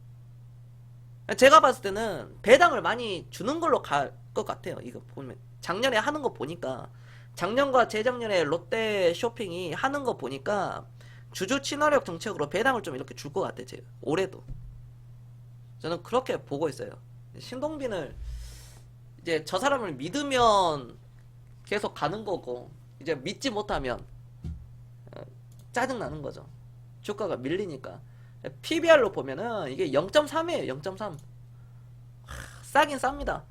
제가 봤을 때는 배당을 많이 주는 걸로 갈 것 같아요. 이거 보면 작년에 하는 거 보니까, 작년과 재작년에 롯데 쇼핑이 하는 거 보니까 주주 친화력 정책으로 배당을 좀 이렇게 줄 것 같아. 제가 올해도 저는 그렇게 보고 있어요. 신동빈을 이제 저 사람을 믿으면 계속 가는 거고, 이제 믿지 못하면 짜증 나는 거죠. 주가가 밀리니까. PBR로 보면은 이게 0.3이에요. 0.3. 싸긴 쌉니다.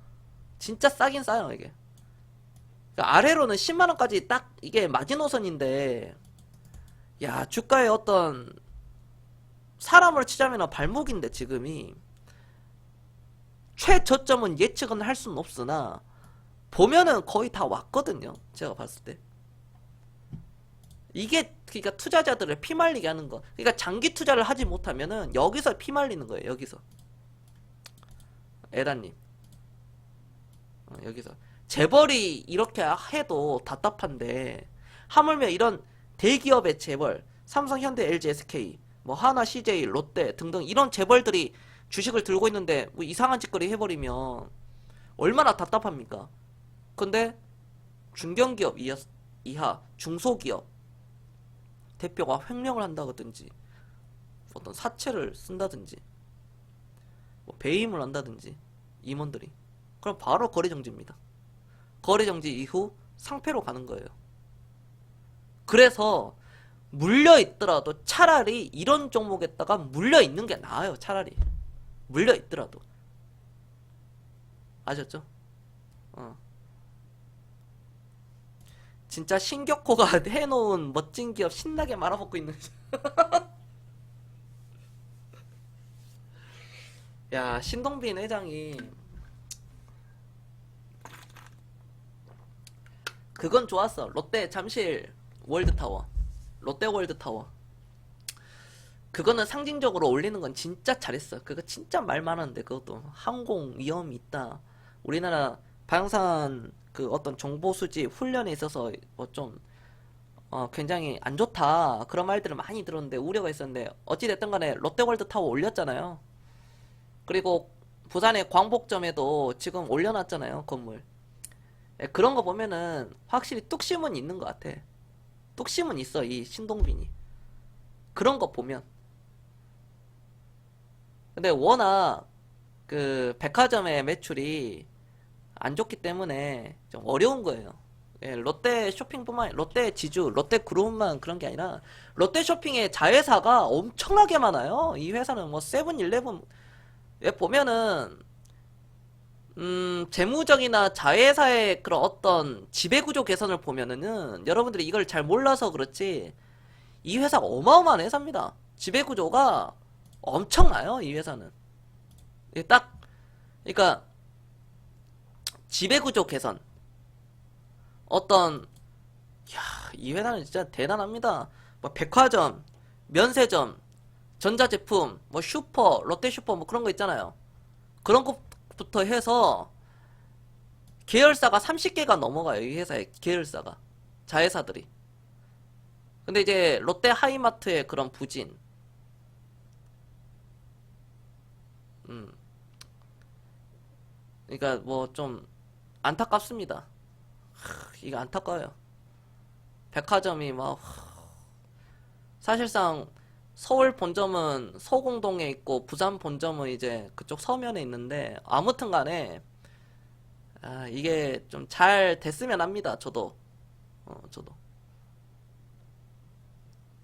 진짜 싸긴 싸요 이게. 그러니까 아래로는 10만원까지 딱 이게 마지노선인데, 야, 주가의 어떤 사람을 치자면 발목인데 지금이 최저점은 예측은 할 수는 없으나 보면은 거의 다 왔거든요. 제가 봤을 때. 이게 그러니까 투자자들을 피말리게 하는 거. 그러니까 장기 투자를 하지 못하면은 여기서 피말리는 거예요. 여기서. 에다님. 여기서. 재벌이 이렇게 해도 답답한데 하물며 이런 대기업의 재벌, 삼성, 현대, LG, SK, 뭐 하나, CJ, 롯데 등등 이런 재벌들이 주식을 들고 있는데 뭐 이상한 짓거리 해버리면 얼마나 답답합니까? 근데 중견기업 이하 중소기업 대표가 횡령을 한다든지, 어떤 사채를 쓴다든지, 뭐 배임을 한다든지, 임원들이, 그럼 바로 거래정지입니다. 거래정지 이후 상패로 가는 거예요. 그래서 물려있더라도 차라리 이런 종목에다가 물려있는 게 나아요. 차라리 물려있더라도. 아셨죠? 진짜 신격호가 해놓은 멋진 기업 신나게 말아먹고 있는 야, 신동빈 회장이 그건 좋았어. 롯데 잠실 월드타워, 롯데 월드타워, 그거는 상징적으로 올리는 건 진짜 잘했어. 그거 진짜 말 많았는데, 그것도 항공 위험이 있다, 우리나라 방산 그 어떤 정보 수집 훈련에 있어서 뭐 좀 굉장히 안 좋다, 그런 말들을 많이 들었는데, 우려가 있었는데, 어찌됐든 간에 롯데월드타워 올렸잖아요. 그리고 부산의 광복점에도 지금 올려놨잖아요, 건물. 예, 그런 거 보면은 확실히 뚝심은 있는 것 같아. 뚝심은 있어, 이 신동빈이. 그런 거 보면. 근데 워낙 그 백화점의 매출이 안 좋기 때문에 좀 어려운 거예요. 예, 롯데 쇼핑뿐만, 롯데 지주, 롯데 그룹만 그런 게 아니라 롯데 쇼핑의 자회사가 엄청나게 많아요. 이 회사는 뭐 세븐일레븐 보면은 재무적이나 자회사의 그런 어떤 지배구조 개선을 보면은, 여러분들이 이걸 잘 몰라서 그렇지 이 회사가 어마어마한 회사입니다. 지배구조가 엄청나요, 이 회사는. 딱, 그러니까 지배구조 개선, 어떤, 야, 이 회사는 진짜 대단합니다. 뭐 백화점, 면세점, 전자제품, 뭐 슈퍼, 롯데슈퍼 뭐 그런 거 있잖아요. 그런 것부터 해서 계열사가 30개가 넘어가요. 이 회사의 계열사가, 자회사들이. 근데 이제 롯데 하이마트의 그런 부진, 음, 그러니까 뭐 좀 안타깝습니다. 이거 안타까워요. 백화점이 막 사실상 서울 본점은 서공동에 있고 부산 본점은 이제 그쪽 서면에 있는데 아무튼 간에 이게 좀 잘 됐으면 합니다. 저도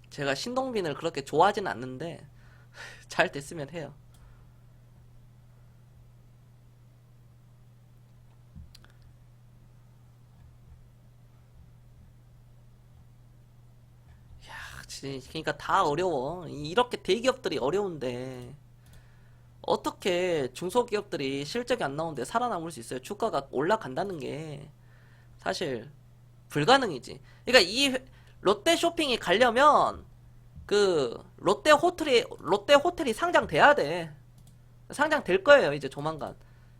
제가 신동빈을 그렇게 좋아하진 않는데 잘 됐으면 해요. 그러니까 다 어려워. 이렇게 대기업들이 어려운데 어떻게 중소기업들이 실적이 안 나오는데 살아남을 수 있어요? 주가가 올라간다는 게 사실 불가능이지. 그러니까 이 롯데 쇼핑이 가려면 그 롯데 호텔이 상장돼야 돼. 상장될 거예요, 이제 조만간.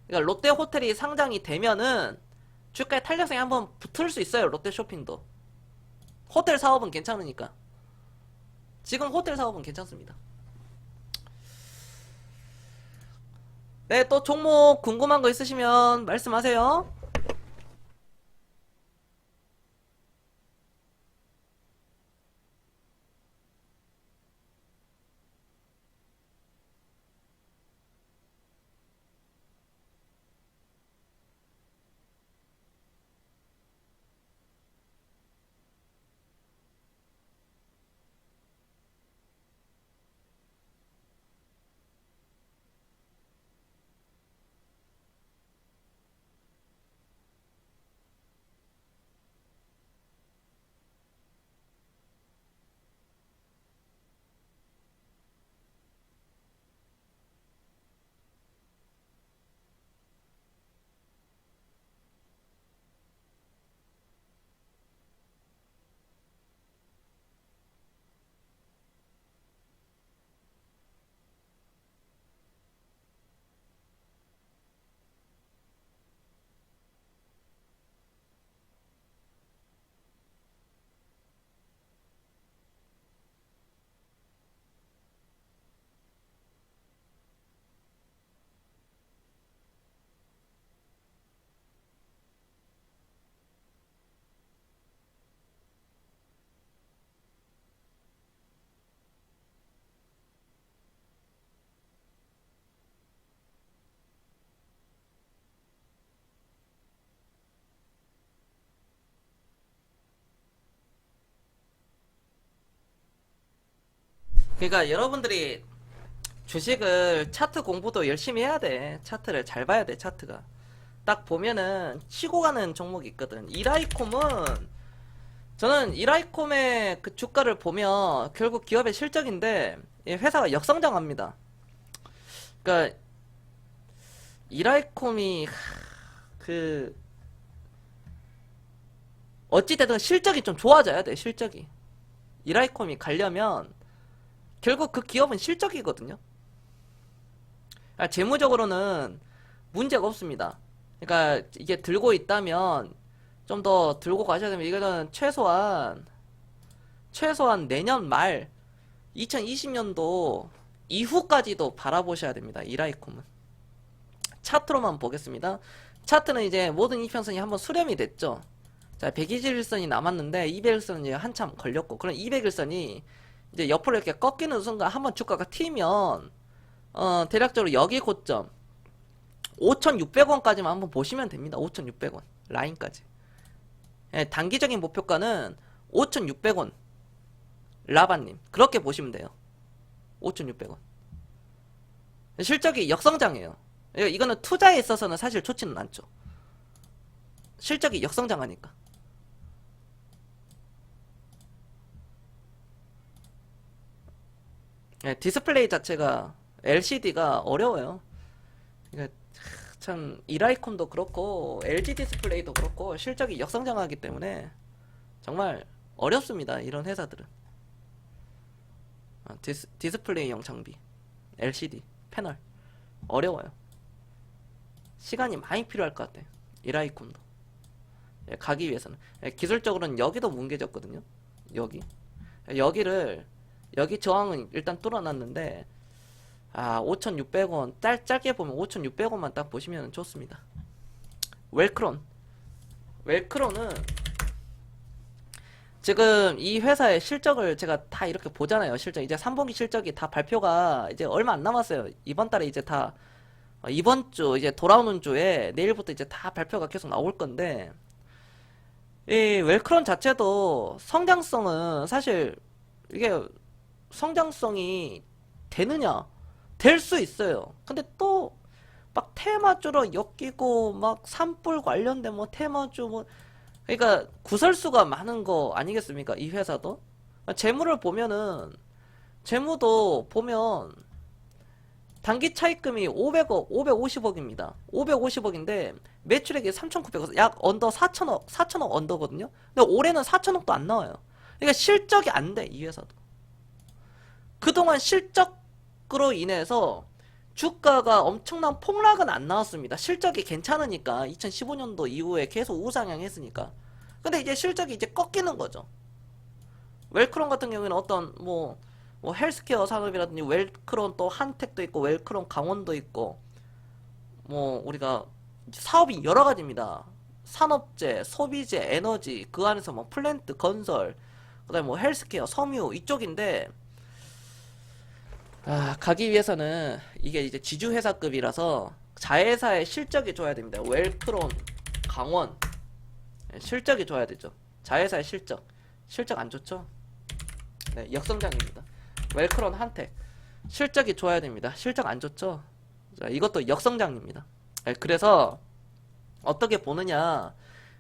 그러니까 롯데 호텔이 상장이 되면은 주가의 탄력성이 한번 붙을 수 있어요, 롯데 쇼핑도. 호텔 사업은 괜찮으니까. 지금 호텔 사업은 괜찮습니다. 네, 또 종목 궁금한 거 있으시면 말씀하세요. 그러니까 여러분들이 주식을 차트 공부도 열심히 해야 돼. 차트를 잘 봐야 돼, 차트가. 딱 보면은 치고 가는 종목이 있거든. 저는 이라이콤의 그 주가를 보면 결국 기업의 실적인데 이 회사가 역성장합니다. 그러니까 이라이콤이 그 어찌되든 실적이 좀 좋아져야 돼, 실적이. 이라이콤이 가려면 결국 그 기업은 실적이거든요. 재무적으로는 문제가 없습니다. 그러니까 이게 들고 있다면 좀 더 들고 가셔야 되면 이거는 최소한 내년 말 2020년도 이후까지도 바라보셔야 됩니다. 이라이콤은. 차트로만 보겠습니다. 차트는 이제 모든 이평선이 한번 수렴이 됐죠. 자, 121선이 남았는데 200일선은 한참 걸렸고, 그럼 200일선이 이제 옆으로 이렇게 꺾이는 순간 한번 주가가 튀면 대략적으로 여기 고점 5,600원까지만 한번 보시면 됩니다. 5,600원 라인까지. 예, 단기적인 목표가는 5,600원. 라바님 그렇게 보시면 돼요. 5,600원. 실적이 역성장이에요. 이거는 투자에 있어서는 사실 좋지는 않죠. 실적이 역성장하니까. 예, 디스플레이 자체가 LCD가 어려워요. 그러니까 참 이라이콘도 그렇고 LG 디스플레이도 그렇고 실적이 역성장하기 때문에 정말 어렵습니다. 이런 회사들은. 디스플레이용 장비, LCD, 패널 어려워요. 시간이 많이 필요할 것 같아. 이라이콘도 가기 위해서는. 기술적으로는 여기도 뭉개졌거든요. 여기 여기 저항은 일단 뚫어놨는데, 5,600원, 짧게 보면 5,600원만 딱 보시면 좋습니다. 웰크론은 지금 이 회사의 실적을 제가 다 이렇게 보잖아요. 실적 이제 3분기 실적이 다 발표가 이제 얼마 안 남았어요. 이번 달에 이제 다 이번 주 이제 돌아오는 주에 내일부터 이제 다 발표가 계속 나올 건데, 이 웰크론 자체도 성장성은 사실 이게 성장성이 되느냐? 될 수 있어요. 근데 또 막 테마주로 엮이고 막 산불 관련된 뭐 테마주 뭐, 그러니까 구설수가 많은 거 아니겠습니까? 이 회사도 재무를 보면은, 재무도 보면 단기 차입금이 500억, 550억입니다. 550억인데 매출액이 3,900억, 약 언더 4천억 언더거든요. 근데 올해는 4천억도 안 나와요. 그러니까 실적이 안 돼, 이 회사도. 그동안 실적으로 인해서 주가가 엄청난 폭락은 안 나왔습니다. 실적이 괜찮으니까 2015년도 이후에 계속 우상향했으니까. 근데 이제 실적이 이제 꺾이는 거죠. 웰크론 같은 경우에는 어떤 뭐 헬스케어 산업이라든지 웰크론 또 한택도 있고 웰크론 강원도 있고, 뭐 우리가 사업이 여러 가지입니다. 산업재, 소비재, 에너지, 그 안에서 뭐 플랜트, 건설, 그다음에 뭐 헬스케어, 섬유 이쪽인데, 가기 위해서는 이게 이제 지주회사급이라서 자회사의 실적이 좋아야 됩니다. 웰크론, 강원 실적이 좋아야 되죠. 자회사의 실적 안 좋죠? 네, 역성장입니다. 웰크론, 한택 실적이 좋아야 됩니다. 실적 안 좋죠? 자, 이것도 역성장입니다. 네, 그래서 어떻게 보느냐,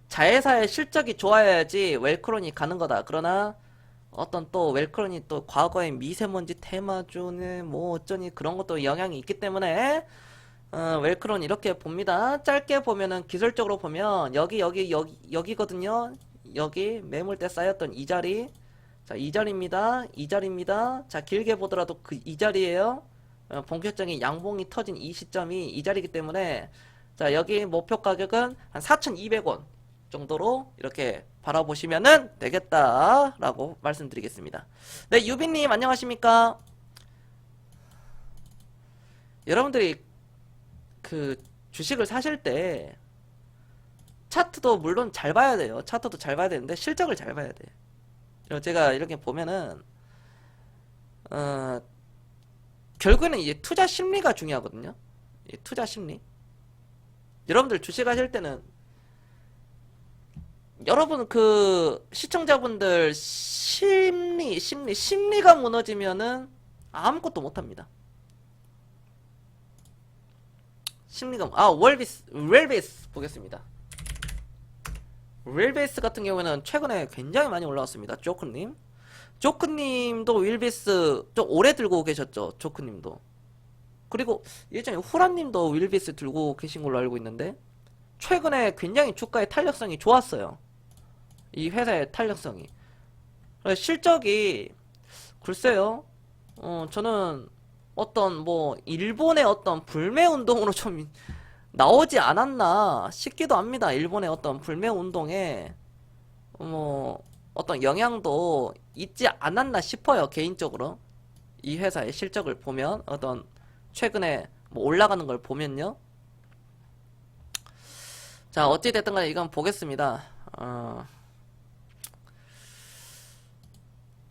자회사의 실적이 좋아야지 웰크론이 가는 거다. 그러나 어떤 또 웰크론이 또 과거에 미세먼지 테마주네 뭐 어쩌니 그런 것도 영향이 있기 때문에 웰크론 이렇게 봅니다. 짧게 보면은 기술적으로 보면 여기거든요. 여기 매물대 쌓였던 이 자리, 자, 이 자리입니다. 자, 길게 보더라도 그 이 자리예요. 본격적인 양봉이 터진 이 시점이 이 자리이기 때문에, 자, 여기 목표 가격은 한 4,200원 정도로 이렇게 바라보시면은 되겠다라고 말씀드리겠습니다. 네, 유빈님 안녕하십니까? 여러분들이 그 주식을 사실 때 차트도 물론 잘 봐야 돼요. 차트도 잘 봐야 되는데 실적을 잘 봐야 돼요. 제가 이렇게 보면은 결국에는 이제 투자 심리가 중요하거든요. 투자 심리. 여러분들 주식 하실 때는 여러분 그 시청자분들 심리가 무너지면은 아무것도 못합니다. 웰베이스 보겠습니다. 웰베이스 같은 경우에는 최근에 굉장히 많이 올라왔습니다. 조크님도 웰베이스 좀 오래 들고 계셨죠. 조크님도. 그리고 예전에 후라님도 웰베이스 들고 계신 걸로 알고 있는데, 최근에 굉장히 주가의 탄력성이 좋았어요. 이 회사의 탄력성이. 실적이 글쎄요. 저는 어떤 뭐 일본의 어떤 불매 운동으로 좀 나오지 않았나 싶기도 합니다. 일본의 어떤 불매 운동에 뭐 어떤 영향도 있지 않았나 싶어요. 개인적으로 이 회사의 실적을 보면, 어떤 최근에 뭐 올라가는 걸 보면요. 자, 어찌됐든 간에 이건 보겠습니다.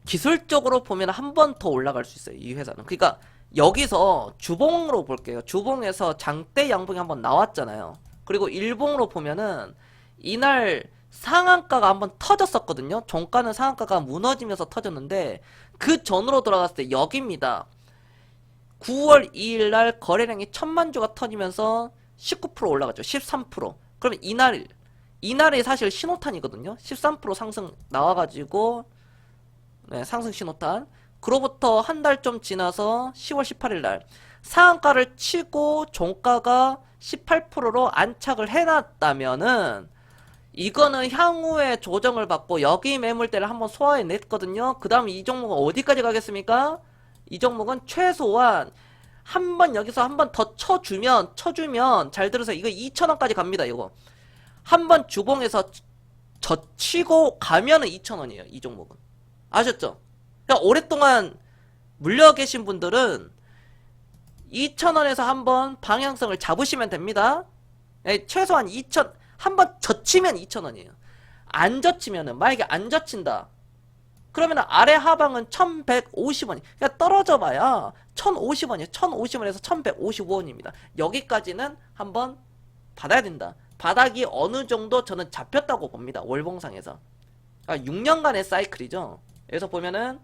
기술적으로 보면 한 번 더 올라갈 수 있어요. 이 회사는. 그러니까 여기서 주봉으로 볼게요. 주봉에서 장대 양봉이 한번 나왔잖아요. 그리고 일봉으로 보면은 이날 상한가가 한번 터졌었거든요. 종가는 상한가가 무너지면서 터졌는데, 그 전으로 돌아갔을 때 여기입니다. 9월 2일 날 거래량이 1000만 주가 터지면서 19% 올라갔죠. 13%. 그러면 이날이 사실 신호탄이거든요. 13% 상승 나와가지고, 네, 상승 신호탄. 그로부터 한 달 좀 지나서 10월 18일 날 상한가를 치고 종가가 18%로 안착을 해놨다면은, 이거는 향후에 조정을 받고 여기 매물대를 한번 소화해냈거든요. 그 다음에 이 종목은 어디까지 가겠습니까? 이 종목은 최소한 한 번 여기서 한 번 더 쳐주면 잘 들으세요. 이거 2,000원까지 갑니다. 이거 한 번 주봉에서 젖히고 가면은 2,000원이에요. 이 종목은. 아셨죠? 그러니까 오랫동안 물려 계신 분들은 2,000원에서 한번 방향성을 잡으시면 됩니다. 예, 최소한 2,000, 한번 젖히면 2,000원이에요. 안 젖히면은, 만약에 안 젖힌다. 그러면 아래 하방은 1,150원이. 그러니까 떨어져 봐야 1,050원이에요. 1,050원에서 1,155원입니다. 여기까지는 한번 받아야 된다. 바닥이 어느 정도 저는 잡혔다고 봅니다. 월봉상에서. 아, 6년간의 사이클이죠. 여기서 보면은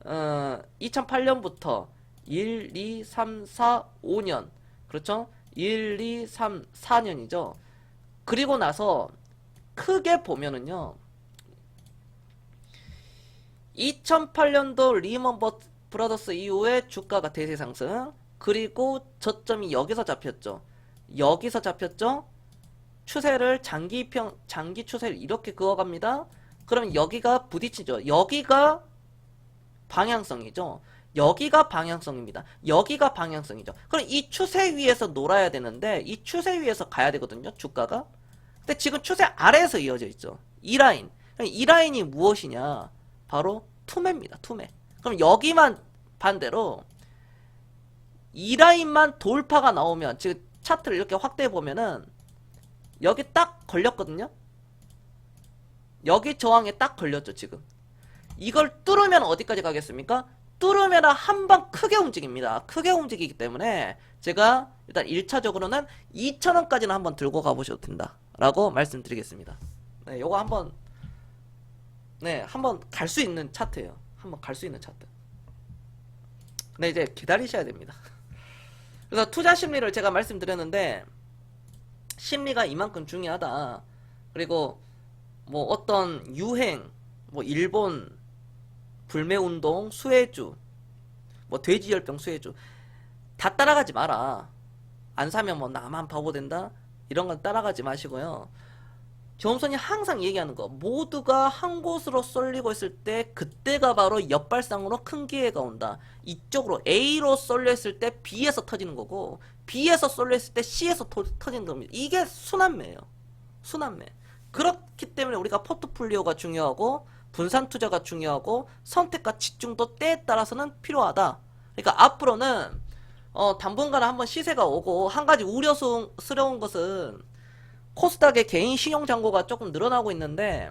2008년부터 1, 2, 3, 4, 5년. 그렇죠? 1, 2, 3, 4년이죠. 그리고 나서 크게 보면은요. 2008년도 리먼 브라더스 이후에 주가가 대세 상승. 그리고 저점이 여기서 잡혔죠. 여기서 잡혔죠. 추세를 장기 추세를 이렇게 그어갑니다. 그러면 여기가 부딪히죠. 여기가 방향성이죠. 여기가 방향성입니다. 여기가 방향성이죠. 그럼 이 추세 위에서 놀아야 되는데 이 추세 위에서 가야 되거든요. 주가가. 근데 지금 추세 아래에서 이어져 있죠. 이 라인. 이 라인이 무엇이냐? 바로 투매입니다. 투매. 그럼 여기만 반대로 이 라인만 돌파가 나오면 지금 차트를 이렇게 확대해 보면은 여기 딱 걸렸거든요. 여기 저항에 딱 걸렸죠. 지금 이걸 뚫으면 어디까지 가겠습니까? 뚫으면 한 방 크게 움직입니다. 크게 움직이기 때문에 제가 일단 1차적으로는 2,000원까지는 한번 들고 가보셔도 된다 라고 말씀드리겠습니다. 네, 요거 한번 한번 갈 수 있는 차트예요. 한번 갈 수 있는 차트. 근데 이제 기다리셔야 됩니다. 그래서 투자 심리를 제가 말씀드렸는데 심리가 이만큼 중요하다. 그리고 뭐 어떤 유행, 뭐 일본 불매운동, 수혜주, 뭐 돼지열병 수혜주 다 따라가지 마라. 안 사면 뭐 나만 바보 된다? 이런 건 따라가지 마시고요. 경험선이 항상 얘기하는 거, 모두가 한 곳으로 쏠리고 있을 때 그때가 바로 옆발상으로 큰 기회가 온다. 이쪽으로 A로 쏠렸을 때 B에서 터지는 거고 B에서 쏠렸을 때 C에서 터지는 겁니다. 이게 순환매예요. 순환매. 그렇기 때문에 우리가 포트폴리오가 중요하고 분산 투자가 중요하고 선택과 집중도 때에 따라서는 필요하다. 그러니까 앞으로는 당분간 한번 시세가 오고 한 가지 우려스러운 것은 코스닥의 개인 신용잔고가 조금 늘어나고 있는데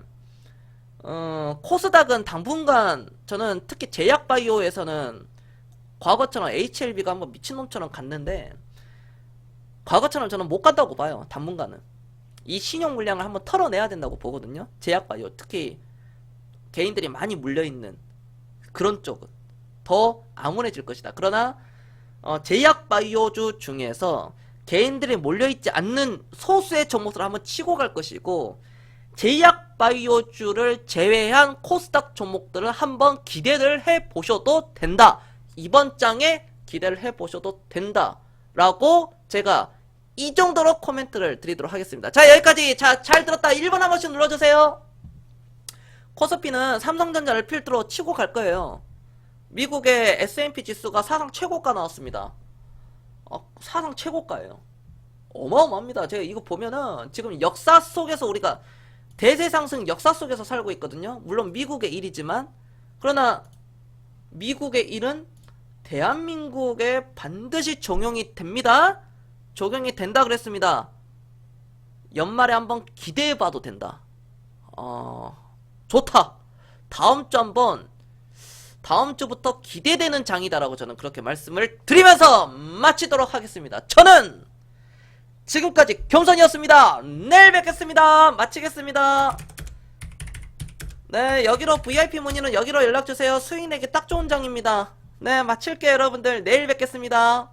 코스닥은 당분간 저는 특히 제약바이오에서는 과거처럼 HLB가 한번 미친놈처럼 갔는데 과거처럼 저는 못 간다고 봐요. 당분간은 이 신용 물량을 한번 털어내야 된다고 보거든요. 제약바이오 특히 개인들이 많이 물려있는 그런 쪽은 더 암울해질 것이다. 그러나 제약바이오주 중에서 개인들이 몰려있지 않는 소수의 종목들을 한번 치고 갈 것이고 제약바이오주를 제외한 코스닥 종목들을 한번 기대를 해보셔도 된다. 이번 장에 기대를 해보셔도 된다 라고 제가 이 정도로 코멘트를 드리도록 하겠습니다. 자, 여기까지. 자, 잘 들었다. 1번 한 번씩 눌러주세요. 코스피는 삼성전자를 필두로 치고 갈 거예요. 미국의 S&P 지수가 사상 최고가 나왔습니다. 사상 최고가예요. 어마어마합니다. 제가 이거 보면은 지금 역사 속에서 우리가 대세상승 역사 속에서 살고 있거든요. 물론 미국의 일이지만 그러나 미국의 일은 대한민국에 반드시 적용이 됩니다. 적용이 된다 그랬습니다. 연말에 한번 기대해봐도 된다. 좋다. 다음 주부터 기대되는 장이다라고 저는 그렇게 말씀을 드리면서 마치도록 하겠습니다. 저는 지금까지 겸선이었습니다. 내일 뵙겠습니다. 마치겠습니다. 네, 여기로 VIP 문의는 여기로 연락주세요. 수익 내기 딱 좋은 장입니다. 네, 마칠게요 여러분들. 내일 뵙겠습니다.